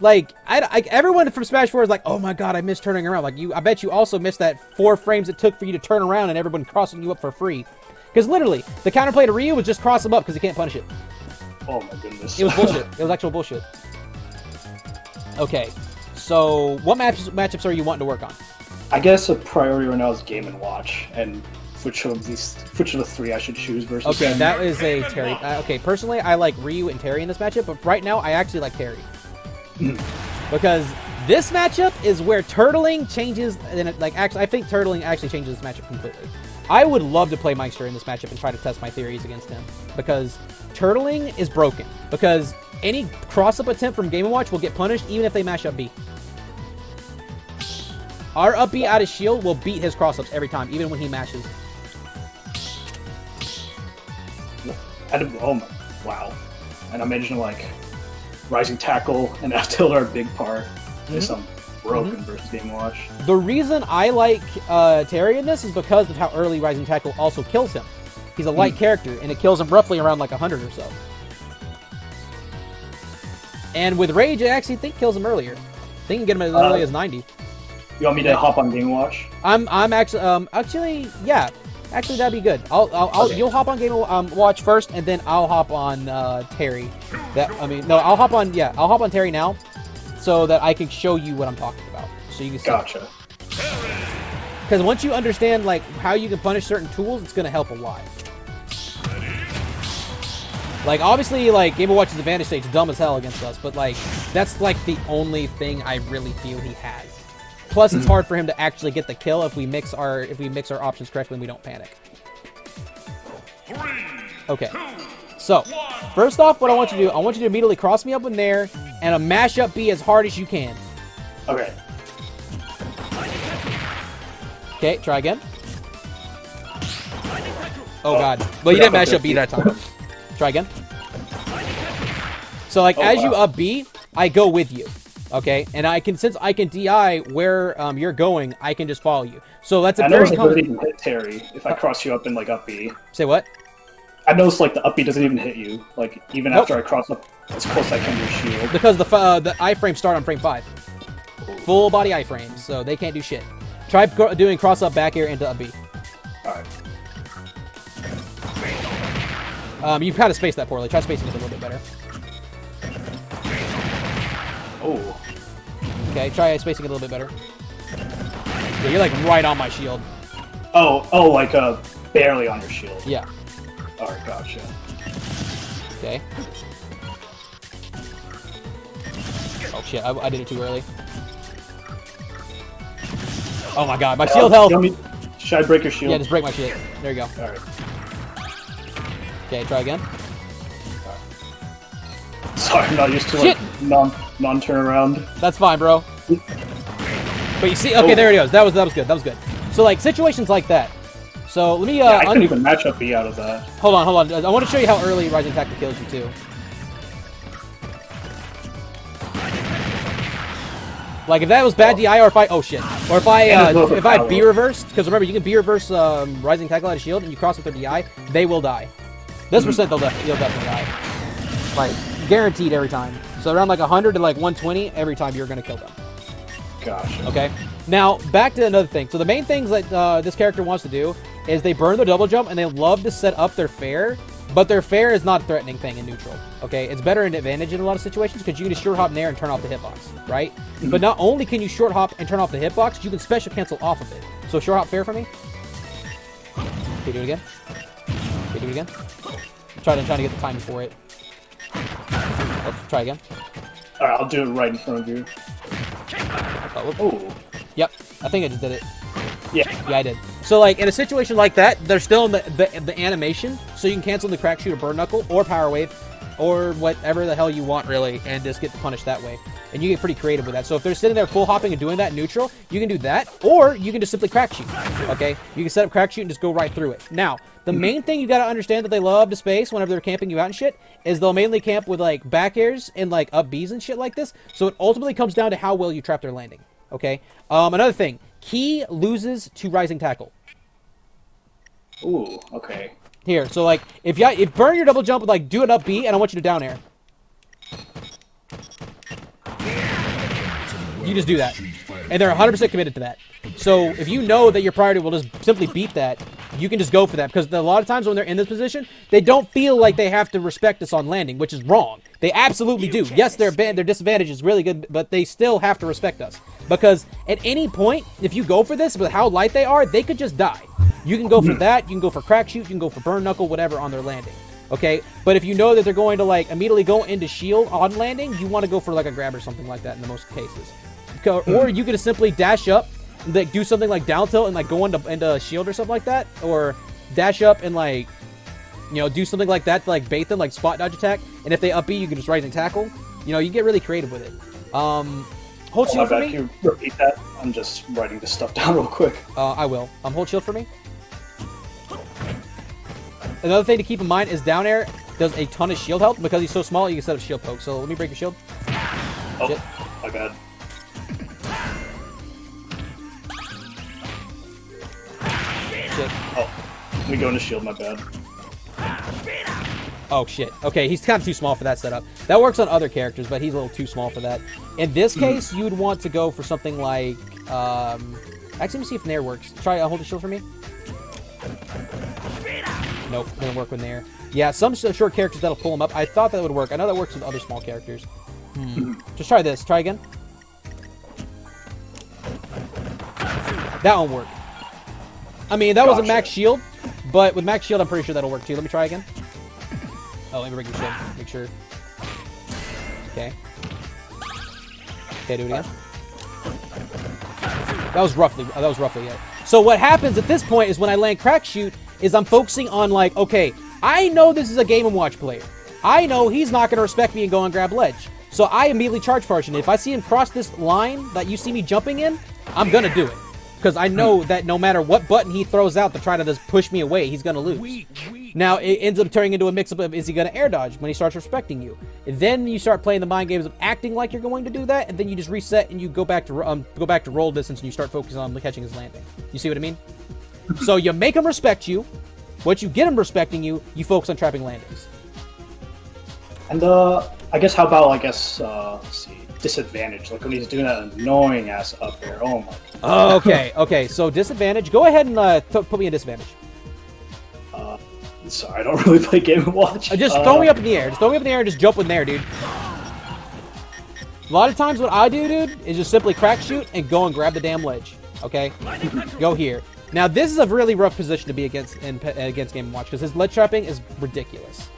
Like, everyone from Smash 4 is like, oh my god, I miss turning around. Like, I bet you also missed that 4 frames it took for you to turn around and everyone crossing you up for free. Because literally, the counterplay to Ryu was just cross him up because he can't punish it. Oh my goodness. It was bullshit. It was actual bullshit. Okay, so what matchups are you wanting to work on? I guess a priority right now is Game & Watch, and which of the 3 I should choose versus Okay, him. that is a Terry. Okay, personally, I like Ryu and Terry in this matchup, but right now, I actually like Terry. Because this matchup is where turtling changes, and I think turtling actually changes this matchup completely. I would love to play Meister in this matchup and try to test my theories against him, because turtling is broken. Because any cross-up attempt from Game & Watch will get punished even if they mash up B. Our up B out of shield will beat his cross-ups every time, even when he mashes. Oh my, wow. And I imagine like Rising Tackle and F tilt are a big part. There's some broken versus Game & Watch. The reason I like Terry in this is because of how early Rising Tackle also kills him. He's a light character, and it kills him roughly around like 100 or so. And with Rage, I actually think kills him earlier. I think you can get him as early as 90. You want me to hop on Game & Watch? I'm actually, yeah. Actually, that'd be good. Okay. You'll hop on Game Watch first, and then I'll hop on Terry. I'll hop on Terry now, so that I can show you what I'm talking about, so you can see. Gotcha. Because once you understand like how you can punish certain tools, it's gonna help a lot. Like obviously, like Game & Watch's advantage state's dumb as hell against us, but like that's like the only thing I really feel he has. Plus, it's hard for him to actually get the kill if we mix our options correctly and we don't panic. Okay. So, first off, what I want you to do, I want you to immediately cross me up in there and a mash up B as hard as you can. Okay. Okay, try again. Oh god. Well, you didn't mash up B that time. Try again. So, like, as you up B, I go with you. Okay, and since I can DI where you're going, I can just follow you. So that's a very common... I noticed it doesn't even hit Terry if I cross you up in like up B. Say what? I noticed like the up B doesn't even hit you. Like even after I cross up as close as I can to your shield. Because the iframes start on frame 5. Full body iframes, so they can't do shit. Try doing cross up back air into up B. Alright. You've kind of spaced that poorly. Try spacing it a little bit better. Oh. Okay, try spacing it a little bit better. Yeah, you're like right on my shield. Oh, like barely on your shield. Yeah. Alright, gotcha. Okay. Oh shit, I did it too early. Oh my god, my shield health! Should I break your shield? Yeah, just break my shield. There you go. Alright. Okay, try again. Sorry, I'm not used to like non-turnaround. That's fine, bro. But you see, okay, there it goes. That was good. That was good. So like situations like that. So let me. I couldn't even match up B out of that. Hold on. I want to show you how early Rising Tackle kills you too. Like if that was bad DI, or if I or if I B reversed, because remember you can B reverse Rising Tackle out of shield and you cross with their DI, they will die. This percent you'll definitely die. Like guaranteed every time. So around like 100 to like 120 every time you're gonna kill them. Gotcha. Okay. Now back to another thing. So the main things that this character wants to do is they burn their double jump and they love to set up their fair, but their fair is not a threatening thing in neutral. Okay, it's better in advantage in a lot of situations because you can just short hop in there and turn off the hitbox, right? But not only can you short hop and turn off the hitbox, you can special cancel off of it. So short hop fair for me. Okay, do it again. Okay, do it again. I'm trying to get the timing for it. Let's try again. Alright, I'll do it right in front of you. Oh. Yep, I think I just did it. Yeah, I did. So, like, in a situation like that, they're still in the animation, so you can cancel the crack shoot or burn knuckle or power wave. or whatever the hell you want, really, and just get punished that way. And you get pretty creative with that. So if they're sitting there full hopping and doing that in neutral, you can do that, or you can just simply crack shoot, okay? You can set up crack shoot and just go right through it. Now, the main thing you gotta understand that they love to space whenever they're camping you out and shit is they'll mainly camp with, like, back airs and, like, up Bs and shit like this. So it ultimately comes down to how well you trap their landing, okay? Another thing, Key loses to Rising Tackle. Ooh, okay. Here, so, like, if burn your double jump with, like, do an up B, and I want you to down air. You just do that. And they're 100% committed to that. So if you know that your priority will just simply beat that, you can just go for that. Because a lot of times when they're in this position, they don't feel like they have to respect us on landing, which is wrong. They absolutely do. Yes, their disadvantage is really good, but they still have to respect us. Because at any point, if you go for this, with how light they are, they could just die. You can go for that, you can go for crack shoot, you can go for burn knuckle, whatever on their landing. Okay, but if you know that they're going to, like, immediately go into shield on landing, you want to go for, like, a grab or something like that in the most cases. Or you could just simply dash up, like, do something like down tilt and, like, go into shield or something like that. Or dash up and, like, you know, do something like that to, like, bait them, like, spot dodge attack. And if they up B, you can just rising tackle. You know, you get really creative with it. Hold shield for me. Can you repeat that? I'm just writing this stuff down real quick. I will. Hold shield for me. Another thing to keep in mind is down air does a ton of shield health. Because he's so small, you can set up shield poke. So let me break your shield. Oh, shit. My bad. Shit. Oh, let me go into shield, my bad. Oh, shit. Okay, he's kind of too small for that setup. That works on other characters, but he's a little too small for that. In this case, you'd want to go for something like... actually, let me see if Nair works. Try hold the shield for me. Nope, doesn't work with Nair. Yeah, some short characters that'll pull him up. I thought that would work. I know that works with other small characters. Just try this. Try again. That won't work. I mean, that wasn't max shield, but with max shield, I'm pretty sure that'll work too. Let me try again. Oh, let me break your shield. Make sure. Okay. Okay, do it again. That was roughly it. So what happens at this point is when I land crack shoot, is I'm focusing on, like, okay, I know this is a Game & Watch player. I know he's not going to respect me and go and grab ledge. So I immediately charge partition. If I see him cross this line that you see me jumping in, I'm going to do it. Because I know that no matter what button he throws out to try to just push me away, he's going to lose. Now, it ends up turning into a mix-up of, is he going to air dodge when he starts respecting you? And then you start playing the mind games of acting like you're going to do that, and then you just reset and you go back to roll distance and you start focusing on catching his landing. You see what I mean? So you make him respect you. Once you get him respecting you, you focus on trapping landings. And, I guess, how about, let's see, disadvantage? Like when he's doing that annoying ass up air. Oh my god. Okay, so disadvantage. Go ahead and put me in disadvantage. Sorry, I don't really play Game & Watch. Just throw me up in the air. Just throw me up in the air and just jump in there, dude. A lot of times what I do, dude, is just simply crack shoot and go and grab the damn ledge. Okay? Go here. Now, this is a really rough position to be against Game & Watch because his ledge trapping is ridiculous.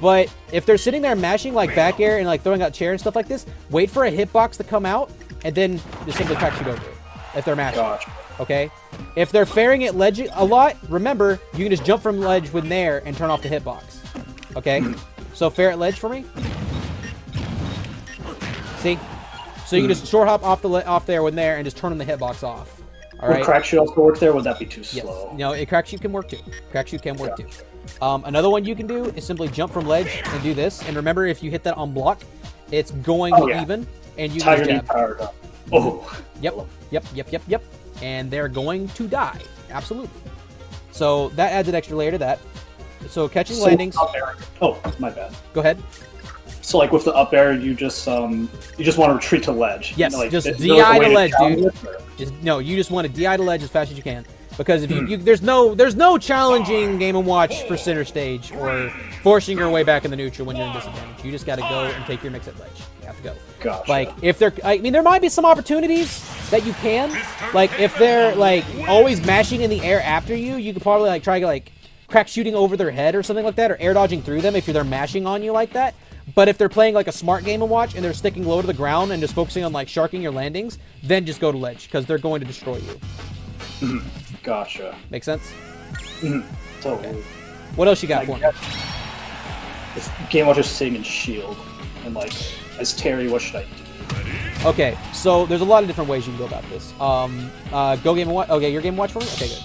But if they're sitting there mashing like back air and like throwing out chair and stuff like this, wait for a hitbox to come out and then just simply crack shoot over it if they're mashing. Gosh. Okay? If they're fairing at ledge a lot, remember, you can just jump from ledge with Nair and turn off the hitbox. Okay? So fair at ledge for me. See? So you can just short hop off there with Nair and just turn on the hitbox off. All right? Would crack shoot also work there? Would that be too slow? Yes. No, crack shoot can work too. Crack shoot can work too. Another one you can do is simply jump from ledge and do this. And remember, if you hit that on block, it's going even, and you can jab. Powered up. Oh. Yep. And they're going to die. Absolutely. So that adds an extra layer to that. So catching landings. Oh, my bad. Go ahead. So like with the up air, you just want to retreat to ledge. Yes, like, just DI to ledge, dude. You just want to DI to ledge as fast as you can. Because if there's no challenging Game & Watch for center stage or forcing your way back in the neutral when you're in disadvantage. You just got to go and take your mix at ledge. You have to go. Gotcha. Like if there might be some opportunities that you can. Like if they're like always mashing in the air after you, you could probably like try like crack shooting over their head or something like that, or air dodging through them if they're mashing on you like that. But if they're playing like a smart Game & Watch and they're sticking low to the ground and just focusing on like sharking your landings, then just go to ledge because they're going to destroy you. Gotcha. Make sense? Totally. Okay. What else you got for me? if Game Watch is sitting in shield, and like as Terry, what should I do? Okay, so there's a lot of different ways you can go about this. Go Game & Watch. Okay, your Game & Watch for me? Okay, good.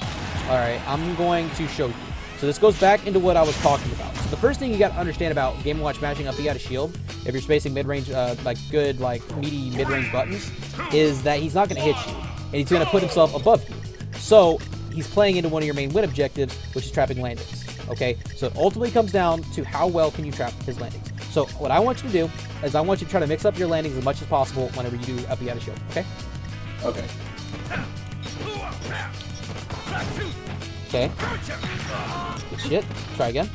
Alright, I'm going to show you. So this goes back into what I was talking about. So the first thing you got to understand about Game & Watch matching up out of shield, if you're spacing mid-range, like good, like meaty mid-range buttons, is that he's not going to hit you, and he's going to put himself above you. So he's playing into one of your main win objectives, which is trapping landings. Okay, so it ultimately comes down to how well can you trap his landings. So what I want you to do is I want you to try to mix up your landings as much as possible whenever you do up out of shield. Okay. Okay. Okay. Good shit. Try again.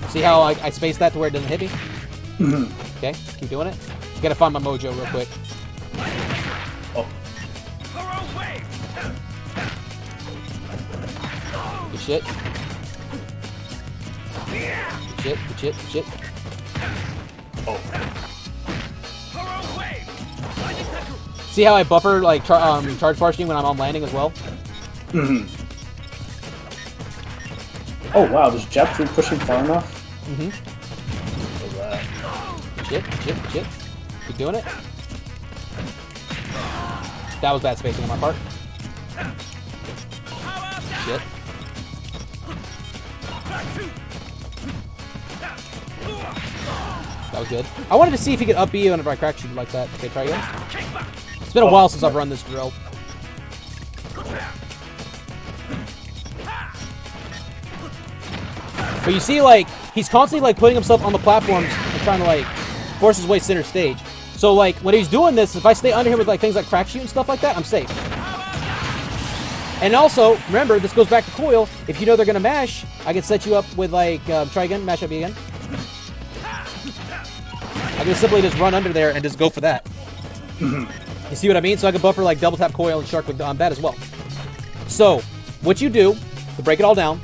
See how I space that to where it doesn't hit me? Mm-hmm. Okay, keep doing it. Just gotta find my mojo real quick. Oh. Good shit. Good shit, good shit, good shit. Oh. See how I buffer, like, charge partitioning when I'm on landing as well? Mm-hmm. Oh wow, does Jab 3 push him far enough? Mm-hmm. Shit, shit, shit. Keep doing it. That was bad spacing on my part. Shit. That was good. I wanted to see if he could up B whenever I crack shoot like that. Okay, try again. It's been a while since I've run this drill. But you see, like, he's constantly, like, putting himself on the platforms and trying to, like, force his way center stage. So, like, when he's doing this, if I stay under him with, like, things like crack shoot and stuff like that, I'm safe. And also, remember, this goes back to coil. If you know they're going to mash, I can set you up with, like, try again, mash up again. I can simply just run under there and just go for that. You see what I mean? So I can buffer, like, double tap coil and shark with that as well. So, what you do, to break it all down,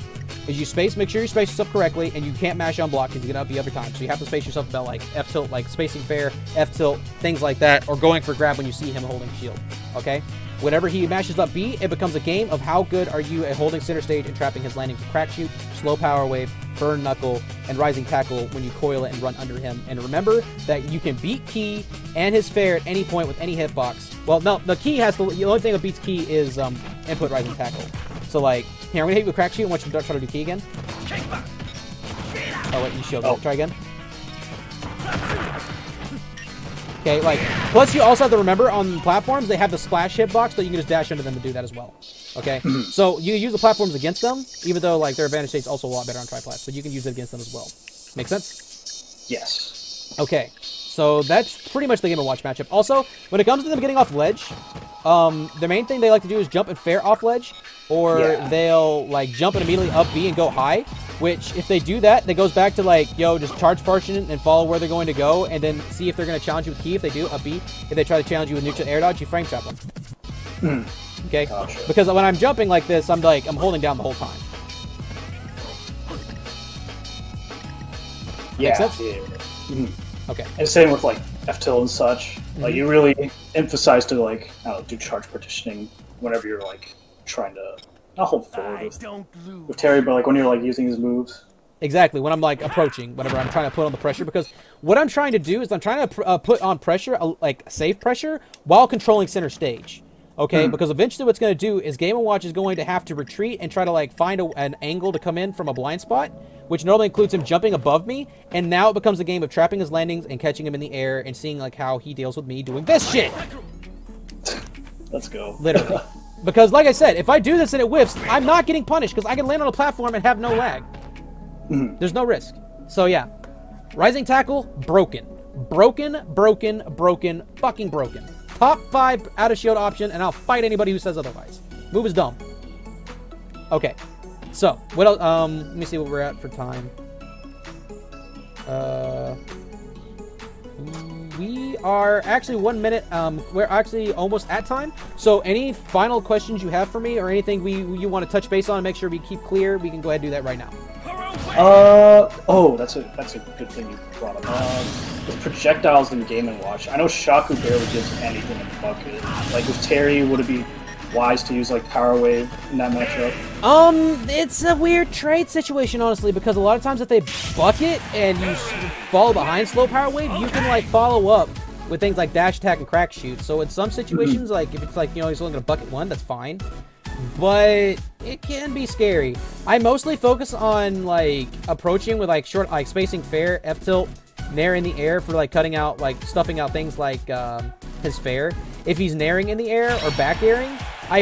is you space, make sure you space yourself correctly, and you can't mash on block because you're going to up B every time. So you have to space yourself about, like, F-tilt, like, spacing fair, F-tilt, things like that, or going for grab when you see him holding shield, okay? Whenever he mashes up B, it becomes a game of how good are you at holding center stage and trapping his landings with crack shoot, slow power wave, burn knuckle, and rising tackle when you coil it and run under him. And remember that you can beat Key and his fair at any point with any hitbox. Well, no, the Key has to, the only thing that beats Key is input rising tackle. So, like, here, I'm going to hit you with crack shoot and want you to try to do Key again. Oh, wait, you shield. Oh. Try again. Okay, like, plus you also have to remember on platforms, they have the splash hitbox, so you can just dash into them to do that as well. Okay? So you use the platforms against them, even though, like, their advantage state's also a lot better on triplats, so you can use it against them as well. Make sense? Yes. Okay. So that's pretty much the Game & Watch matchup. Also, when it comes to them getting off ledge, the main thing they like to do is jump and fair off ledge, or they'll, like, jump and immediately up B and go high, which, if they do that, that goes back to, like, yo, just charge partition and follow where they're going to go, and then see if they're going to challenge you with Key. If they do, up B. If they try to challenge you with neutral air dodge, you frame trap them. Okay? Gotcha. Because when I'm jumping like this, I'm holding down the whole time. Yeah. Make sense? Yeah. Okay. And same with, like, F-tilt and such. Like, you really emphasize to, like, I don't know, do charge partitioning whenever you're, like, trying to not hold forward with Terry, but, like, when you're, like, using his moves. Exactly, when I'm, like, approaching, whenever I'm trying to put on the pressure, because what I'm trying to do is I'm trying to put on pressure, like, safe pressure, while controlling center stage. Okay, because eventually what's going to do is Game & Watch is going to have to retreat and try to, like, find an angle to come in from a blind spot, which normally includes him jumping above me, and now it becomes a game of trapping his landings and catching him in the air and seeing, like, how he deals with me doing this shit! Let's go. Literally. Because, like I said, if I do this and it whiffs, I'm not getting punished, because I can land on a platform and have no lag. There's no risk. So, yeah. Rising tackle, broken. Broken, broken, broken, fucking broken. Top 5 out of shield option, and I'll fight anybody who says otherwise. Move is dumb. Okay. So, what else? Let me see what we're at for time. We are actually 1 minute. We're actually almost at time. So, any final questions you have for me, or anything you want to touch base on, and make sure we keep clear, we can go ahead and do that right now. Oh, that's a good thing you brought up. With projectiles in Game & Watch, I know Shaku barely gives anything in the bucket. Like with Terry, would it be wise to use like Power Wave in that matchup? It's a weird trade situation, honestly, because a lot of times if they bucket and you fall behind slow Power Wave, you can like follow up with things like dash attack and crack shoot. So in some situations, like if it's like, you know, he's only gonna bucket one, that's fine. But it can be scary. I mostly focus on like approaching with like short, like spacing fair, F tilt, nair in the air for like cutting out, like stuffing out things like his fair. If he's nairing in the air or back airing, I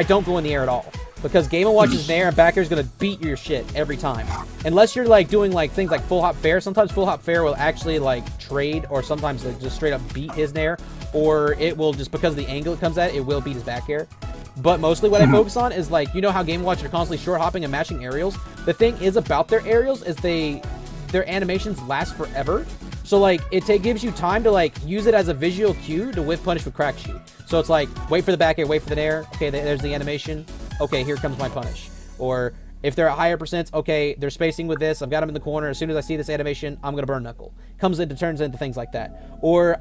don't go in the air at all. Because Game & Watch's nair and back air is going to beat your shit every time. Unless you're like doing like things like full hop fair. Sometimes full hop fair will actually like trade, or sometimes like just straight up beat his nair. Or it will, just because of the angle it comes at, it will beat his back air. But mostly what I focus on is like, you know how Game & Watch are constantly short hopping and matching aerials? The thing is about their aerials is their animations last forever. So like it gives you time to like use it as a visual cue to whiff punish with crack shoot. So it's like, wait for the back air, wait for the nair. Okay, there's the animation. Okay, here comes my punish. Or if they're at higher percents, okay, they're spacing with this. I've got them in the corner. As soon as I see this animation, I'm gonna burn knuckle. Turns into things like that. Or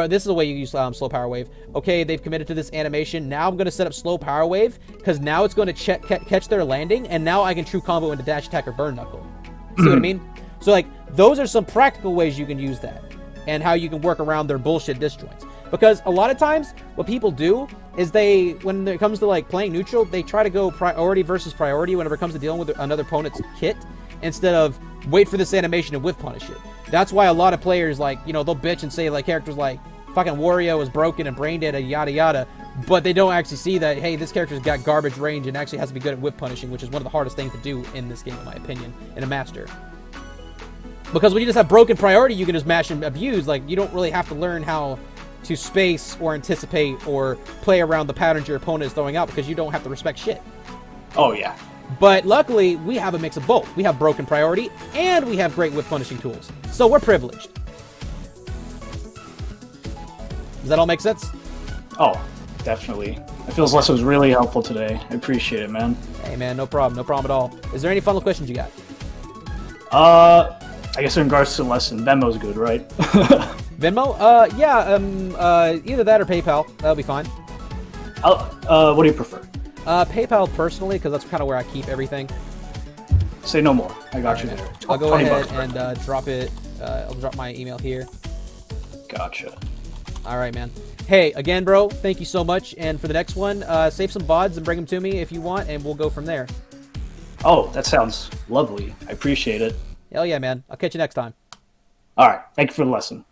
this is the way you use slow Power Wave. Okay, they've committed to this animation. Now I'm going to set up slow Power Wave, because now it's going to catch their landing, and now I can true combo into dash attack or burn knuckle. See what I mean? So, like, those are some practical ways you can use that, and how you can work around their bullshit disjoints. Because a lot of times, what people do is when it comes to, like, playing neutral, they try to go priority versus priority whenever it comes to dealing with another opponent's kit, instead of wait for this animation and whiff punish it. That's why a lot of players, like, you know, they'll bitch and say, like, characters like fucking Wario is broken and brain dead and yada yada, but they don't actually see that, hey, this character's got garbage range and actually has to be good at whiff punishing, which is one of the hardest things to do in this game, in my opinion, in a master. Because when you just have broken priority, you can just mash and abuse. Like, you don't really have to learn how to space or anticipate or play around the patterns your opponent is throwing out, because you don't have to respect shit. Oh, yeah. But luckily, we have a mix of both. We have broken priority, and we have great whiff punishing tools. So we're privileged. Does that all make sense? Oh, definitely. I feel this lesson was really helpful today. I appreciate it, man. Hey, man, no problem. No problem at all. Is there any final questions you got? I guess in regards to the lesson, Venmo's good, right? Venmo? Yeah, either that or PayPal. That'll be fine. What do you prefer? PayPal personally, because that's kind of where I keep everything. Say no more. I got you there. I'll go ahead and drop it. I'll drop my email here. Gotcha. All right, man. Hey, again, bro, thank you so much. And for the next one, save some VODs and bring them to me if you want, and we'll go from there. Oh, that sounds lovely. I appreciate it. Hell yeah, man. I'll catch you next time. All right. Thank you for the lesson.